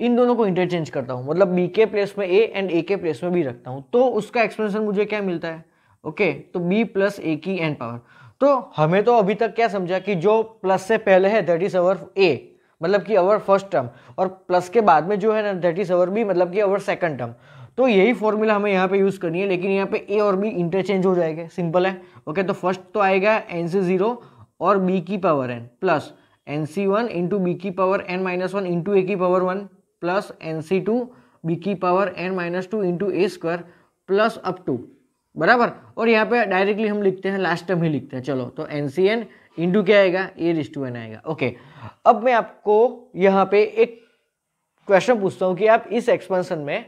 इन दोनों को इंटरचेंज करता हूँ, मतलब b के प्लेस में a एंड a के प्लेस में b रखता हूँ, तो उसका एक्सपेंशन मुझे क्या मिलता है, ओके, तो b प्लस a की n पावर। तो हमें तो अभी तक क्या समझा कि जो प्लस से पहले है दैट इज अवर a, मतलब कि अवर फर्स्ट टर्म, और प्लस के बाद में जो है ना दैट इज अवर b, मतलब कि अवर सेकंड टर्म। तो यही फॉर्मूला हमें यहाँ पे यूज करनी है, लेकिन यहाँ पे a और b इंटरचेंज हो जाएंगे, सिंपल है। ओके, तो फर्स्ट तो आएगा NC0 और b की power n plus NC1 into B की power n minus 1 into A की पावर 1 प्लस NC2 b की power n minus 2 into A square plus up to, बराबर। और यहाँ पे डायरेक्टली हम लिखते हैं, लास्ट टर्म ही लिखते हैं। चलो तो NCn इंटू क्या आएगा, ए रेस टू एन आएगा। ओके, अब मैं आपको यहाँ पे एक क्वेश्चन पूछता हूँ कि आप इस एक्सपेंशन में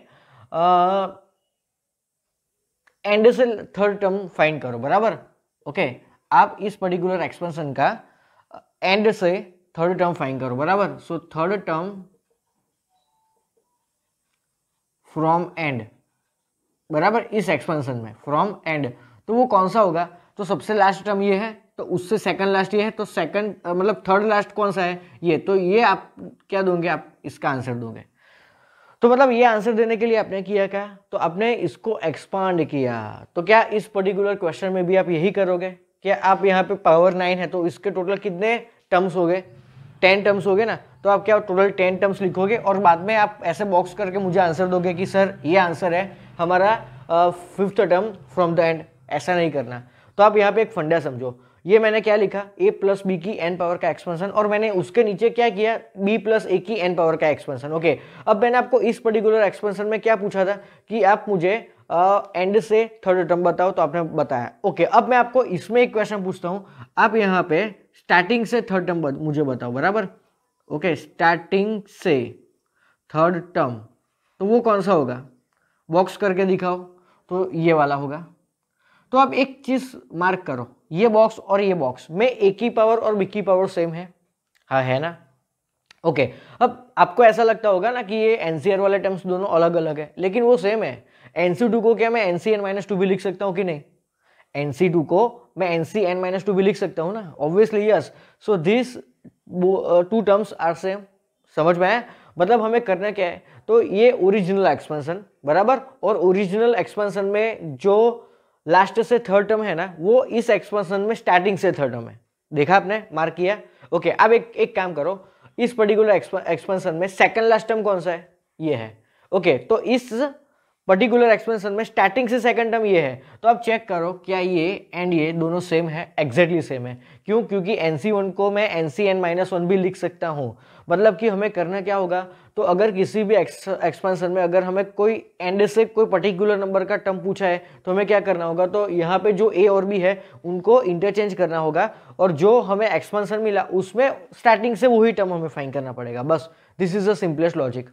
एंड से 3rd टर्म फाइंड करो, बराबर। ओके, आप इस पर्टिकुलर एक्सपेंशन का एंड से 3rd टर्म फाइंड करो, बराबर। सो 3rd टर्म फ्रॉम एंड, बराबर, इस एक्सपेंशन में फ्रॉम एंड, तो वो कौन सा होगा, तो सबसे लास्ट टर्म ये है, तो उससे सेकंड लास्ट ये है, तो सेकंड मतलब 3rd लास्ट कौन सा है ये, तो ये आप क्या दोगे, आप इसका आंसर दोगे। तो मतलब ये आंसर देने के लिए आपने किया क्या, तो आपने इसको एक्सपांड किया। तो क्या इस पर्टिकुलर क्वेश्चन में भी आप यही करोगे, कि आप यहाँ पे पावर 9 है तो इसके टोटल कितने टर्म्स हो गए, 10 टर्म्स हो गए ना, तो आप क्या टोटल 10 टर्म्स लिखोगे और बाद में आप ऐसे बॉक्स करके मुझे आंसर दोगे कि सर ये आंसर है हमारा 5th term from the and. ऐसा नहीं करना। तो आप यहाँ पे एक फंडा समझो, ये मैंने क्या लिखा, a प्लस बी की n पावर का एक्सपेंशन, और मैंने उसके नीचे क्या किया, b प्लस a की n पावर का एक्सपेंशन। ओके, अब मैंने आपको इस पर्टिकुलर एक्सपेंशन में क्या पूछा था कि आप मुझे एंड से थर्ड टर्म बताओ, तो आपने बताया। ओके, अब मैं आपको इसमें एक क्वेश्चन पूछता हूं, आप यहाँ पे स्टार्टिंग से थर्ड टर्म मुझे बताओ, बराबर। ओके, स्टार्टिंग से थर्ड टर्म, तो वो कौन सा होगा, बॉक्स करके दिखाओ, तो ये वाला होगा। तो आप एक चीज मार्क करो, ये बॉक्स और ये बॉक्स में a की पावर और b की पावर सेम है, हाँ है ना। ओके, अब आपको ऐसा लगता होगा ना कि ये NCR वाले टर्म्स दोनों अलग अलग है, लेकिन वो सेम है। NC2 को क्या मैं NCn-2 भी लिख सकता हूँ कि नहीं, NC2 को मैं NCn-2 भी लिख सकता हूँ ना, obviously yes. So this two terms are same, समझ में आया। मतलब हमें करना क्या है, तो ये ओरिजिनल एक्सपेंशन, बराबर, और ओरिजिनल एक्सपेंशन में जो लास्ट से थर्ड टर्म है ना, वो इस एक्सपेंशन में स्टार्टिंग से थर्ड टर्म है। देखा आपने, मार्क किया। ओके, अब एक काम करो, इस पर्टिकुलर एक्सपेंशन में सेकंड लास्ट टर्म कौन सा है, ये है। ओके, तो इस पर्टिकुलर एक्सपेंशन में स्टार्टिंग से सेकंड टर्म ये है, तो आप चेक करो क्या ये एंड ये दोनों सेम है, एग्जैक्टली सेम है। क्यों, क्योंकि NC1 को मैं NCn-1 भी लिख सकता हूँ। मतलब कि हमें करना क्या होगा, तो अगर किसी भी एक्सपेंशन में अगर हमें कोई एंड से कोई पर्टिकुलर नंबर का टर्म पूछा है, तो हमें क्या करना होगा, तो यहाँ पे जो a और b है उनको इंटरचेंज करना होगा, और जो हमें एक्सपेंशन मिला उसमें स्टार्टिंग से वही टर्म हमें फाइंड करना पड़ेगा, बस। This is the simplest logic.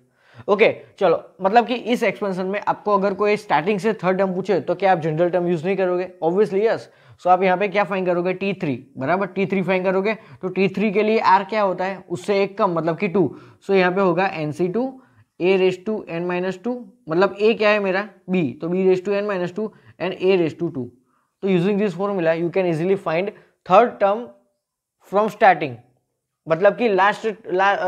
Okay, चलो, मतलब कि इस एक्सपेंशन में आपको अगर कोई स्टार्टिंग से थर्ड टर्म पूछे तो क्या आप जनरल टर्म यूज नहीं करोगे, ऑब्वियसली यस। सो आप यहाँ पे क्या फाइंड करोगे, T3, बराबर, T3 फाइंड करोगे, तो T3 के लिए R क्या होता है, उससे एक कम, मतलब कि 2। सो यहाँ पे होगा NC2 a⁻n-2, मतलब a क्या है मेरा, b, तो b⁻n-2 एंड a⁻2। तो using this formula you can easily find third term from starting, मतलब कि लास्ट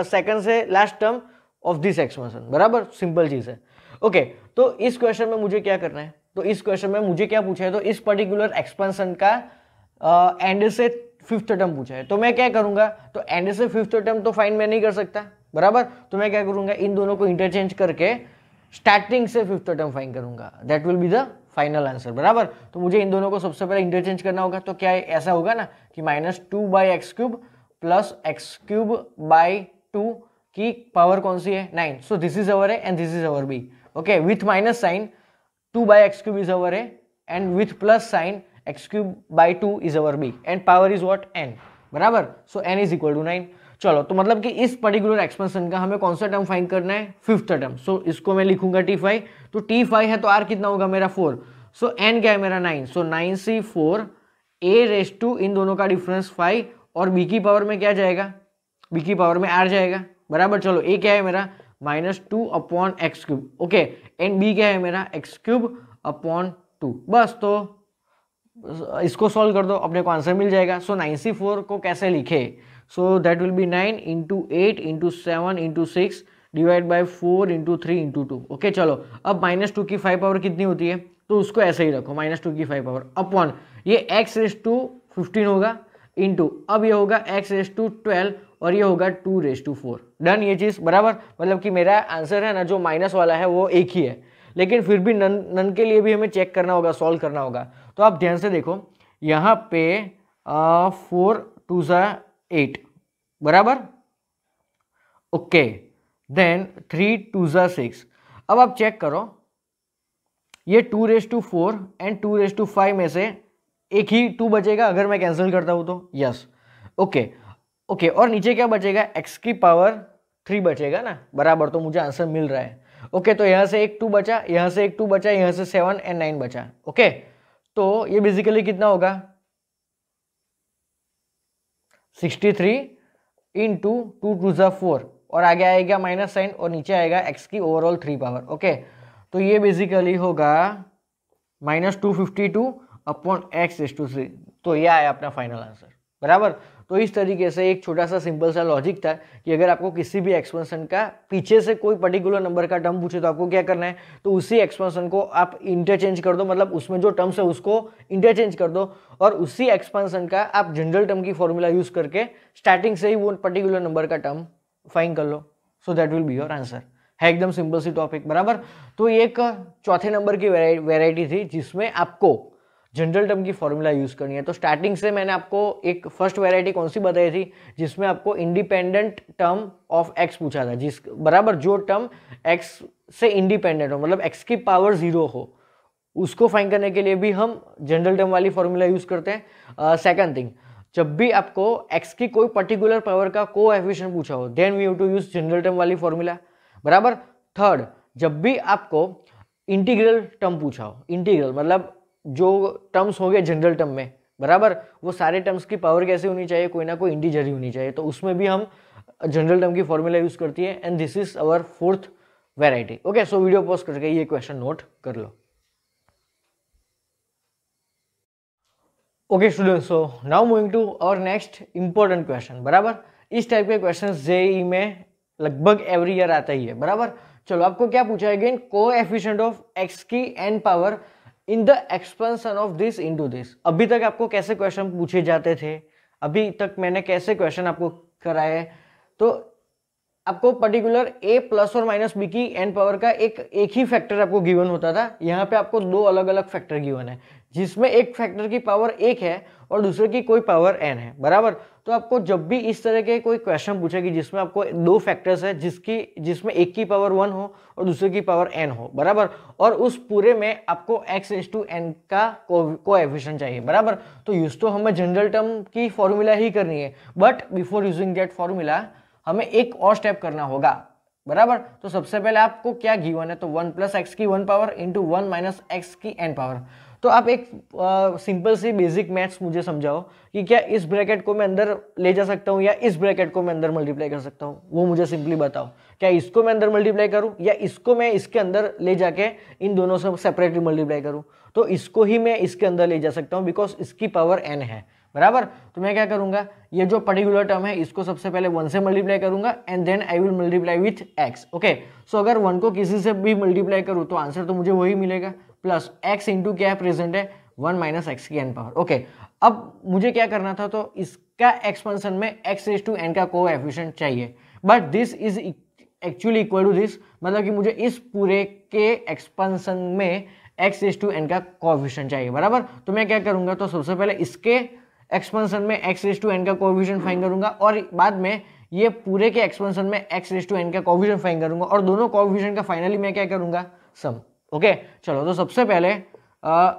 सेकंड से last term of this expansion, बराबर, सिंपल चीज है। ओके, तो इस क्वेश्चन में मुझे क्या करना है, तो इस क्वेश्चन में मुझे क्या पूछा है, तो इस पर्टिकुलर एक्सपेंशन का एंड से फिफ्थ टर्म पूछा है, तो मैं क्या करूंगा, तो एंड से फिफ्थ टर्म तो फाइंड मैं नहीं कर सकता, बराबर, तो मैं क्या करूंगा, इन दोनों को इंटरचेंज करके स्टार्टिंग से फिफ्थ टर्म फाइंड करूंगा, that will be the final answer, बराबर। तो मुझे इन दोनों को सबसे पहले इंटरचेंज करना होगा, तो क्या ऐसा होगा ना कि -2/x³ प्लस x³/2 की पावर कौन सी है, 9। So this is our a and this is our b। Okay, with minus sign 2/x³ is our a and with plus sign x³/2 is our b and power is what, n, बराबर। So n is equal to 9। चलो, तो मतलब कि इस particular expansion का हमें कौन सा टर्म फाइंड करना है, फिफ्थ टर्म। सो इसको मैं लिखूंगा T5, तो T5 है तो R कितना होगा मेरा 4। सो n क्या है मेरा 9, सो 9C4 a⁻, इन दोनों का डिफरेंस 5, और b की पावर में क्या जाएगा, b की पावर में R जाएगा, बराबर। चलो, a क्या है मेरा -2/x³, ओके, एंड b क्या है मेरा x³/2, बस। तो इसको सॉल्व कर दो, अपने को आंसर मिल जाएगा। सो 9C4 को कैसे लिखे, सो that will B 9 × 8 × 7 × 6 divide by 4 × 3 × 2। Okay, चलो, अब -2 की 5 पावर कितनी होती है, तो उसको ऐसे ही रखो, -2 की 5 पावर अपॉन ये x⁻15 होगा इंटू, अब ये होगा x⁻12 और ये होगा 2⁻4। डन, ये चीज, बराबर। मतलब कि मेरा आंसर है ना जो माइनस वाला है वो एक ही है, लेकिन फिर भी नन के लिए भी हमें चेक करना होगा, सॉल्व करना होगा। तो आप ध्यान से देखो, यहाँ पे 4 2 8, बराबर, ओके, देन 3 2 6। अब आप चेक करो, ये 2⁻4 एंड 2⁻5 में से एक ही 2 बचेगा अगर मैं कैंसिल करता हूं तो, यस, ओके ओके, और नीचे क्या बचेगा, x³ बचेगा ना, बराबर, तो मुझे आंसर मिल रहा है। ओके, तो यहां से एक 2 बचा, यहां से एक 2 बचा, यहां से 7 और 9 बचा। ओके, तो ये बेसिकली कितना होगा, 63 × 2 2 4, और आगे आएगा माइनस साइन और नीचे आएगा x की ओवरऑल 3 पावर। ओके, तो ये बेसिकली होगा -252/x⁻3। तो ये आया अपना फाइनल आंसर, बराबर। तो इस तरीके से एक छोटा सा सिंपल सा लॉजिक था कि अगर आपको किसी भी एक्सपेंशन का पीछे से कोई पर्टिकुलर नंबर का टर्म पूछे तो आपको क्या करना है, तो उसी एक्सपेंशन को आप इंटरचेंज कर दो, मतलब उसमें जो टर्म्स है उसको इंटरचेंज कर दो और उसी एक्सपेंशन का आप जनरल टर्म की फॉर्मूला यूज करके स्टार्टिंग से ही वो पर्टिकुलर नंबर का टर्म फाइंड कर लो। So that will be your answer. है एकदम सिंपल सी टॉपिक, बराबर। तो ये एक चौथे नंबर की वेराइटी थी जिसमें आपको जनरल टर्म की फॉर्मूला यूज करनी है। तो स्टार्टिंग से मैंने आपको एक फर्स्ट वेराइटी कौन सी बताई थी, जिसमें आपको इंडिपेंडेंट टर्म ऑफ एक्स पूछा था, जिस बराबर जो टर्म एक्स से इंडिपेंडेंट हो, मतलब एक्स की पावर 0 हो, उसको फाइंड करने के लिए भी हम जनरल टर्म वाली फॉर्मूला यूज करते हैं। सेकंड थिंग, जब भी आपको x की कोई पर्टिकुलर पावर का कोएफिशिएंट पूछा हो then we have to use general term वाली फॉर्मूला, बराबर। थर्ड, जब भी आपको इंटीग्रल टर्म पूछा हो, इंटीग्रल मतलब जो टर्म्स हो गए जनरल टर्म में, बराबर, वो सारे टर्म्स की पावर कैसे होनी चाहिए, कोई ना कोई इंटीजर ही होनी चाहिए, तो उसमें भी हम जनरल टर्म की फॉर्मूला यूज करती है। And this is our fourth variety. Okay, so video pause करके ये क्वेश्चन नोट कर लो। Okay students, so now moving to our next important question, बराबर। इस टाइप के क्वेश्चन जेईई में लगभग एवरी ईयर आता ही है, बराबर। चलो, आपको क्या पूछा है अगेन, कोएफिशिएंट ऑफ एक्स की n power in the expansion of this into this. अभी तक आपको कैसे क्वेश्चन पूछे जाते थे, अभी तक मैंने कैसे क्वेश्चन आपको कराए, तो आपको पर्टिकुलर a प्लस और माइनस b की n पावर का एक ही फैक्टर आपको गिवन होता था। यहाँ पे आपको दो अलग अलग फैक्टर गिवन है, जिसमें एक फैक्टर की पावर 1 है और दूसरे की कोई पावर n है, बराबर। तो आपको जब भी इस तरह के कोई क्वेश्चन पूछेगी जिसमें आपको दो फैक्टर्स है, जिसमें एक की पावर 1 हो और दूसरे की पावर n हो, बराबर, और उस पूरे में आपको x⁴n का कोएफिशिएंट चाहिए, बराबर। तो यूज तो हमें जनरल टर्म की फॉर्मूला ही करनी है, but before using that formula हमें एक और स्टेप करना होगा, बराबर। तो सबसे पहले आपको क्या गिवन है, तो 1 प्लस एक्स की 1 पावर इंटू 1 माइनस एक्स की n पावर। तो आप एक सिंपल सी बेसिक मैथ्स मुझे समझाओ कि क्या इस ब्रैकेट को मैं अंदर ले जा सकता हूँ या इस ब्रैकेट को मैं अंदर मल्टीप्लाई कर सकता हूँ, वो मुझे सिंपली बताओ। क्या इसको मैं अंदर मल्टीप्लाई करूँ या इसको मैं इसके अंदर ले जाके इन दोनों से सेपरेटली मल्टीप्लाई करूँ? तो इसको ही मैं इसके अंदर ले जा सकता हूँ बिकॉज इसकी पावर n है, बराबर। तो मैं क्या करूंगा, ये जो पर्टिकुलर टर्म है इसको सबसे पहले 1 से मल्टीप्लाई करूंगा and then I will multiply with x। Okay, so अगर 1 को किसी से भी मल्टीप्लाई करूं तो आंसर तो मुझे वही मिलेगा, प्लस x इंटू क्या प्रेजेंट है 1 माइनस एक्स की n पावर। ओके, अब मुझे क्या करना था, तो इसका एक्सपेंशन में x⁴n का कोएफिशिएंट चाहिए, but this is actually equal to this, मतलब कि मुझे इस पूरे के एक्सपेंशन में x⁴n का कोएफिशिएंट चाहिए, बराबर। तो मैं क्या करूंगा, तो सबसे पहले इसके एक्सपेंशन में x⁴n का कोएफिशिएंट फाइंड करूंगा और बाद में ये पूरे के एक्सपेंशन में x⁴n का कोएफिशिएंट फाइंड करूंगा और दोनों कोएफिशिएंट का फाइनली मैं क्या करूंगा, सम। ओके, चलो, तो सबसे पहले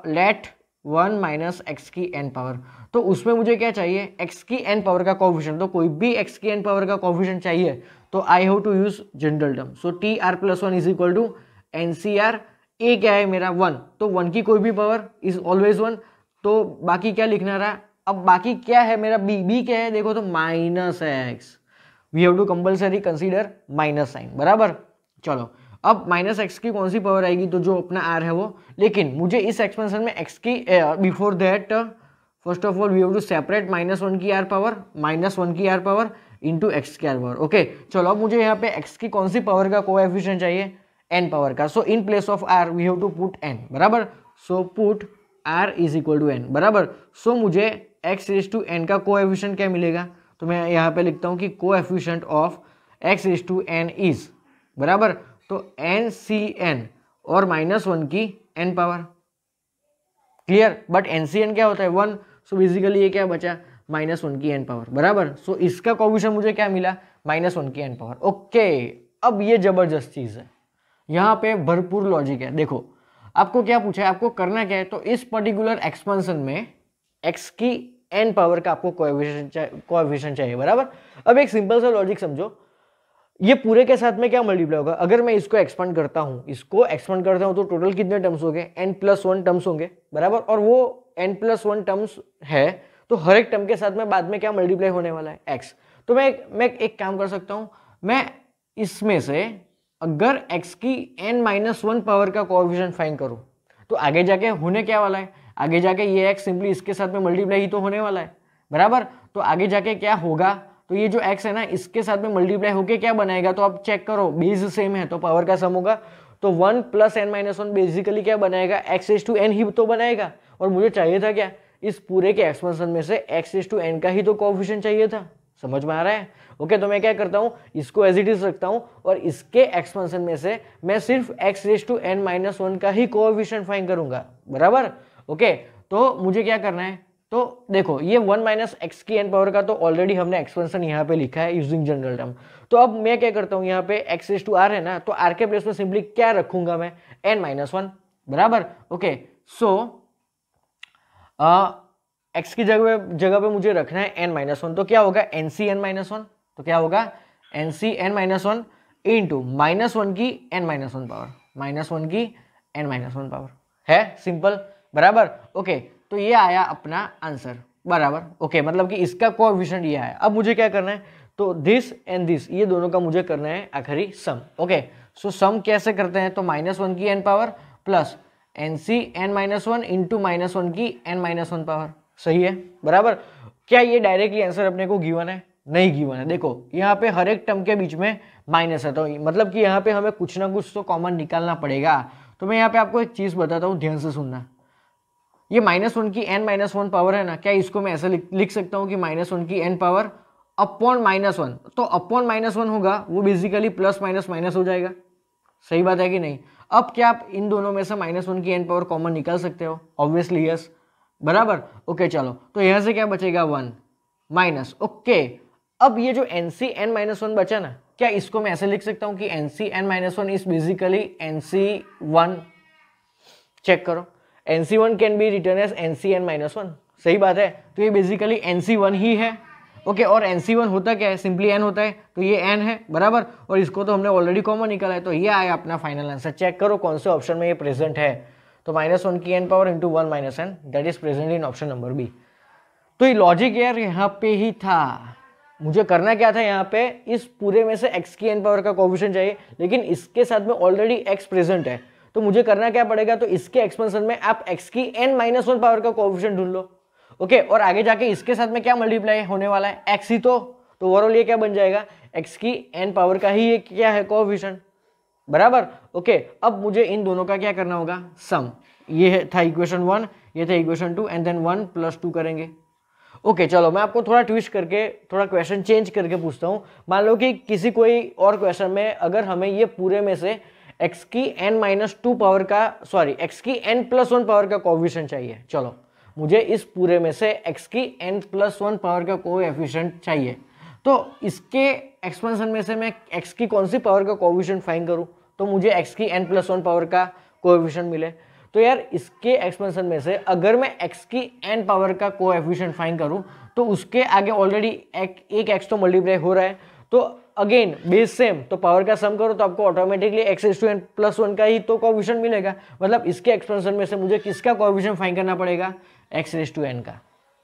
लेट 1 माइनस एक्स की n पावर, तो उसमें मुझे क्या चाहिए, x की n पावर का कोएफिशिएंट। तो कोई भी x की n पावर का कोएफिशिएंट चाहिए तो I have to use general term. So tr plus 1 is equal to ncr। a क्या है मेरा 1, तो 1 की कोई भी पावर इज ऑलवेज 1, तो बाकी क्या लिखना रहा, अब बाकी क्या है मेरा b क्या है, देखो तो minus X, we have to compulsory consider minus sign, बराबर। चलो, अब माइनस एक्स की कौन सी पावर आएगी, तो जो अपना r है वो, लेकिन मुझे इस एक्सपेंशन में x की before that first of all we have to separate -1 की r पावर -1 की r पावर इंटू एक्स की r पावर। ओके, चलो, अब मुझे यहाँ पे x की कौन सी पावर का कोएफिशिएंट चाहिए, n पावर का। So in place of r we have to put n, बराबर। So put r is equal to n, बराबर। सो मुझे x⁴n का कोएफिशिएंट क्या मिलेगा, तो मैं यहाँ पे लिखता हूँ कि कोएफिशिएंट ऑफ x⁴n इज, बराबर, तो ncn और -1 की n power, clear. But ncn क्या होता है 1, सो बेसिकली ये क्या बचा, -1 की n पावर, बराबर। सो इसका कोएफिशिएंट मुझे क्या मिला, -1 की n पावर। ओके, अब ये जबरदस्त चीज है, यहाँ पे भरपूर लॉजिक है। देखो, आपको क्या पूछा है, आपको करना क्या है, तो इस पर्टिकुलर एक्सपेंशन में x की n पावर का आपको कोएफिशिएंट चाहिए, बराबर। अब एक सिंपल सा लॉजिक समझो, ये पूरे के साथ में क्या मल्टीप्लाई होगा, अगर मैं इसको एक्सपेंड करता हूं, तो टोटल कितने टर्म्स होंगे, n+1 टर्म्स होंगे, बराबर। और वो n+1 टर्म्स है तो हर एक टर्म के साथ में बाद में क्या मल्टीप्लाई होने वाला है, x। तो मैं एक काम कर सकता हूं, मैं इसमें से अगर x की n-1 पावर का कोएफिशिएंट फाइंड करूं तो आगे जाके होने क्या वाला है, आगे जाके ये x सिंपली इसके साथ में मल्टीप्लाई ही तो होने वाला है, बराबर। तो आगे जाके क्या होगा, तो ये जो x है ना इसके साथ में मल्टीप्लाई होके क्या बनाएगा, तो आप चेक करो बेस सेम है तो पावर का सम होगा। तो 1 + n-1 बेसिकली क्या बनाएगा, x⁴n ही तो बनाएगा। और मुझे चाहिए था क्या, इस पूरे के एक्सपेंशन में से x⁴n का ही तो कोएफिशिएंट चाहिए था। समझ में आ रहा है? ओके, तो मैं क्या करता हूँ, इसको एज इट इज रखता हूँ और इसके एक्सपेंशन में से मैं सिर्फ x⁴n-1 का ही कोएफिशिएंट फाइंड करूंगा। बराबर। ओके, तो मुझे क्या करना है, तो देखो ये 1 - x की n पावर का तो ऑलरेडी हमने एक्सपेंशन यहाँ पे लिखा है यूजिंग जनरल टर्म। तो अब मैं क्या करता हूँ, यहाँ पे x⁴r है ना, तो r के प्लेस में सिंपली क्या रखूंगा मैं, n-1। बराबर। ओके, सो x की जगह पे मुझे रखना है n-1, तो क्या होगा nc(n-1), तो क्या होगा nc(n-1) इंटू -1 की n-1 पावर, -1 की n-1 पावर है, सिंपल। बराबर। ओके, तो ये आया अपना आंसर। बराबर। ओके, मतलब कि इसका कोएफिशिएंट ये आया। अब मुझे क्या करना है, तो दिस एंड दिस ये दोनों का मुझे करना है आखिरी सम। ओके, सो सम कैसे करते हैं, तो -1 की n power plus nc(n-1) into -1 की n-1 पावर। सही है। बराबर। क्या ये डायरेक्टली आंसर अपने को गिवन है, नहीं गिवन है। देखो यहाँ पे हर एक टर्म के बीच में माइनस है, तो मतलब कि यहाँ पे हमें कुछ ना कुछ तो कॉमन निकालना पड़ेगा। तो मैं यहाँ पे आपको एक चीज बताता हूँ, ध्यान से सुनना। ये -1 की n-1 पावर है ना, क्या इसको मैं ऐसे लिख सकता हूँ कि -1 की n पावर अपॉन -1, तो अपॉन -1 होगा वो बेसिकली प्लस माइनस माइनस हो जाएगा। सही बात है कि नहीं? अब क्या आप इन दोनों में से -1 की n पावर कॉमन निकाल सकते हो? Obviously yes. बराबर। ओके, चलो तो यहां से क्या बचेगा, 1 माइनस। ओके, अब ये जो nc(n-1) बचा ना, क्या इसको मैं ऐसे लिख सकता हूं कि nc(n-1) is basically nc1। Check करो, nc1 can be return as nc(n-1). सही बात है, तो ये बेसिकली nc1 ही है। ओके, और nc1 होता क्या है, सिंपली n होता है, तो ये n है। बराबर। और इसको तो हमने ऑलरेडी कॉमन निकाला है, तो ये आया अपना फाइनल आंसर। चेक करो कौन से ऑप्शन में ये प्रेजेंट है, तो -1 की n power into 1 - n, that is present in option number B. तो ये लॉजिक यार यहाँ पे ही था। मुझे करना क्या था, यहाँ पे इस पूरे में से x की n पावर का कोएफिशिएंट चाहिए, लेकिन इसके साथ में ऑलरेडी x प्रेजेंट है, तो मुझे करना क्या पड़ेगा, तो इसके एक्सपेंशन में आप x की n-1 पावर का कोएफिशिएंट ढूंढ लो। ओके, और आगे जाके इसके साथ में क्या मल्टीप्लाई होने वाला है, x ही तो ओवरऑल ये क्या बन जाएगा, x की n पावर का ही ये क्या है कोएफिशिएंट। बराबर। ओके, अब मुझे इन दोनों का क्या करना होगा, सम। ये था इक्वेशन 1, ये था इक्वेशन 2, एंड देन 1 + 2 करेंगे। ओके, चलो मैं आपको थोड़ा ट्विस्ट करके, थोड़ा क्वेश्चन चेंज करके पूछता हूँ। मान लो कि किसी कोई और क्वेश्चन में अगर हमें ये पूरे में से x की n-2 पावर का, सॉरी x की n+1 पावर का कोएफिशिएंट चाहिए। चलो मुझे इस पूरे में से x की n+1 पावर का कोएफिशिएंट चाहिए, तो इसके एक्सपेंशन में से मैं x की कौन सी पावर का कोएफिशिएंट फाइंड करूं, तो मुझे x की n+1 पावर का कोएफिशिएंट मिले। तो यार इसके एक्सपेंशन में से अगर मैं x की n पावर का कोएफिशिएंट फाइंड करूं, तो उसके आगे ऑलरेडी एक x तो मल्टीप्लाई हो रहा है, तो अगेन बेस सेम, तो पावर का सम करो तो आपको ऑटोमेटिकली x⁴n+1 का ही तो कोएफिशिएंट मिलेगा। मतलब इसके एक्सपेंशन में से मुझे किसका कोएफिशिएंट फाइंड करना पड़ेगा, x⁴n का।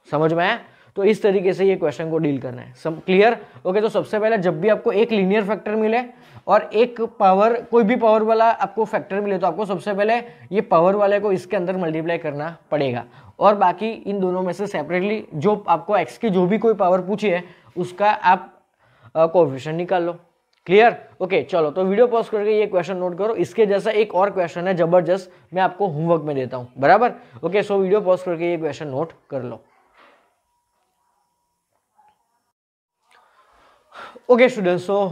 समझ में आया? तो इस तरीके से ये क्वेश्चन को डील करना है। क्लियर? ओके, तो सबसे पहले जब भी आपको एक लीनियर फैक्टर मिले और एक पावर, कोई भी पावर वाला आपको फैक्टर मिले, तो आपको सबसे पहले ये पावर वाले को इसके अंदर मल्टीप्लाई करना पड़ेगा, और बाकी इन दोनों में से सेपरेटली जो आपको x की जो भी कोई पावर पूछी है उसका आप कोएफिशिएंट निकाल लो। क्लियर? ओके, चलो तो वीडियो पॉज करके ये क्वेश्चन नोट करो। इसके जैसा एक और क्वेश्चन है जबरदस्त, मैं आपको होमवर्क में देता हूँ। बराबर। ओके, सो वीडियो पॉज करके ये क्वेश्चन नोट कर लो। ओके स्टूडेंट्स, सो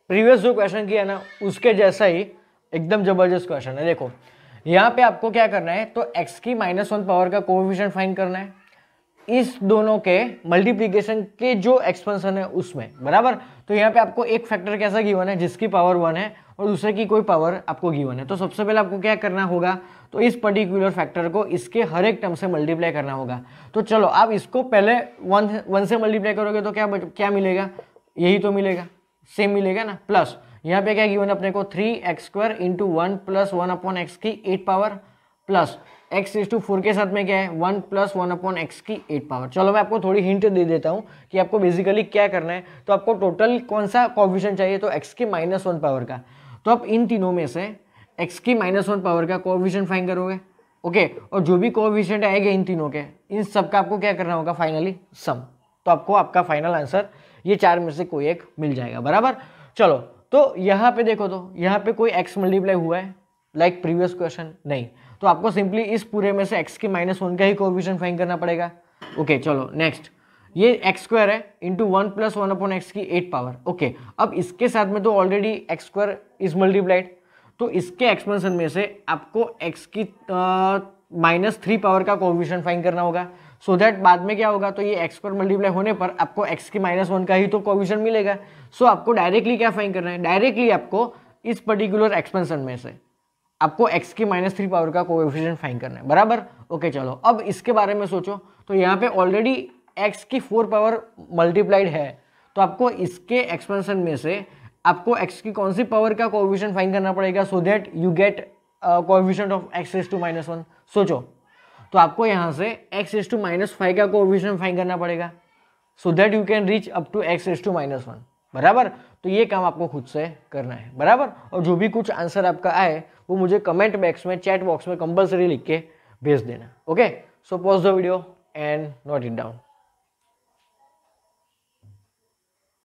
प्रीवियस जो क्वेश्चन किया ना उसके जैसा ही एकदम जबरदस्त क्वेश्चन है। देखो यहाँ पे आपको क्या करना है, तो x की -1 पावर का कोएफिशिएंट फाइंड करना है इस दोनों के मल्टीप्लिकेशन के जो एक्सपेंशन है उसमें। बराबर। तो यहाँ पे आपको एक फैक्टर कैसा गिवन है जिसकी पावर 1 है और दूसरे की कोई पावर आपको गिवन है, तो सबसे पहले आपको क्या करना होगा, तो इस पर्टिकुलर फैक्टर को इसके हर एक टर्म से मल्टीप्लाई करना होगा। तो चलो आप इसको पहले 1 से मल्टीप्लाई करोगे तो क्या मिलेगा, यही तो मिलेगा, सेम मिलेगा ना। प्लस यहाँ पे क्या गिवन अपने को 3x² इंटू 1 + 1/x की 8 पावर, प्लस x⁴ के साथ में क्या है 1 + 1/x की 8 पावर। चलो मैं आपको थोड़ी हिंट दे देता हूँ कि आपको बेसिकली क्या करना है। तो आपको टोटल कौन सा कोएफिशिएंट चाहिए, तो x की -1 पावर का। तो आप इन तीनों में से x की -1 पावर का कोएफिशिएंट फाइंड करोगे, ओके और जो भी कोएफिशिएंट आएगा इन तीनों के, इन सब का आपको क्या करना होगा फाइनली सम। तो आपको आपका फाइनल आंसर ये 4 में से कोई एक मिल जाएगा, बराबर। चलो तो यहाँ पे देखो, तो यहाँ पे कोई x मल्टीप्लाई हुआ है लाइक प्रीवियस क्वेश्चन? नहीं। तो आपको सिंपली इस पूरे में से x की -1 का ही कोएफिशिएंट फाइंड करना पड़ेगा। ओके चलो नेक्स्ट, ये x² है इंटू 1 + 1/x की 8 पावर। ओके अब इसके साथ में तो ऑलरेडी x² इज मल्टीप्लाइड, तो इसके एक्सपेंशन में से आपको x की -3 पावर का कोएफिशिएंट फाइंड करना होगा, सो दैट बाद में क्या होगा, तो ये x² मल्टीप्लाई होने पर आपको x की -1 का ही तो कोएफिशिएंट मिलेगा। सो आपको डायरेक्टली क्या फाइंड करना है, डायरेक्टली आपको इस पर्टिकुलर एक्सपेंशन में से आपको x की -3 पावर का कोएफिशिएंट फाइंड करना है, बराबर। ओके चलो अब इसके बारे में सोचो, तो यहाँ पे ऑलरेडी x की 4 पावर मल्टीप्लाइड है, तो आपको इसके एक्सपेंशन में से आपको x की कौन सी पावर का कोएफिशिएंट फाइंड करना पड़ेगा, so that you get coefficient of x⁻⁻1। सोचो, तो आपको यहाँ से x⁻5 का कोएफिशिएंट फाइंड करना पड़ेगा, so that you can reach up to x⁻1, बराबर। तो ये काम आपको खुद से करना है, बराबर। और जो भी कुछ आंसर आपका आए वो मुझे कमेंट बॉक्स में, चैट बॉक्स में कंपलसरी लिख के भेज देना। Okay so pause the video and note it down.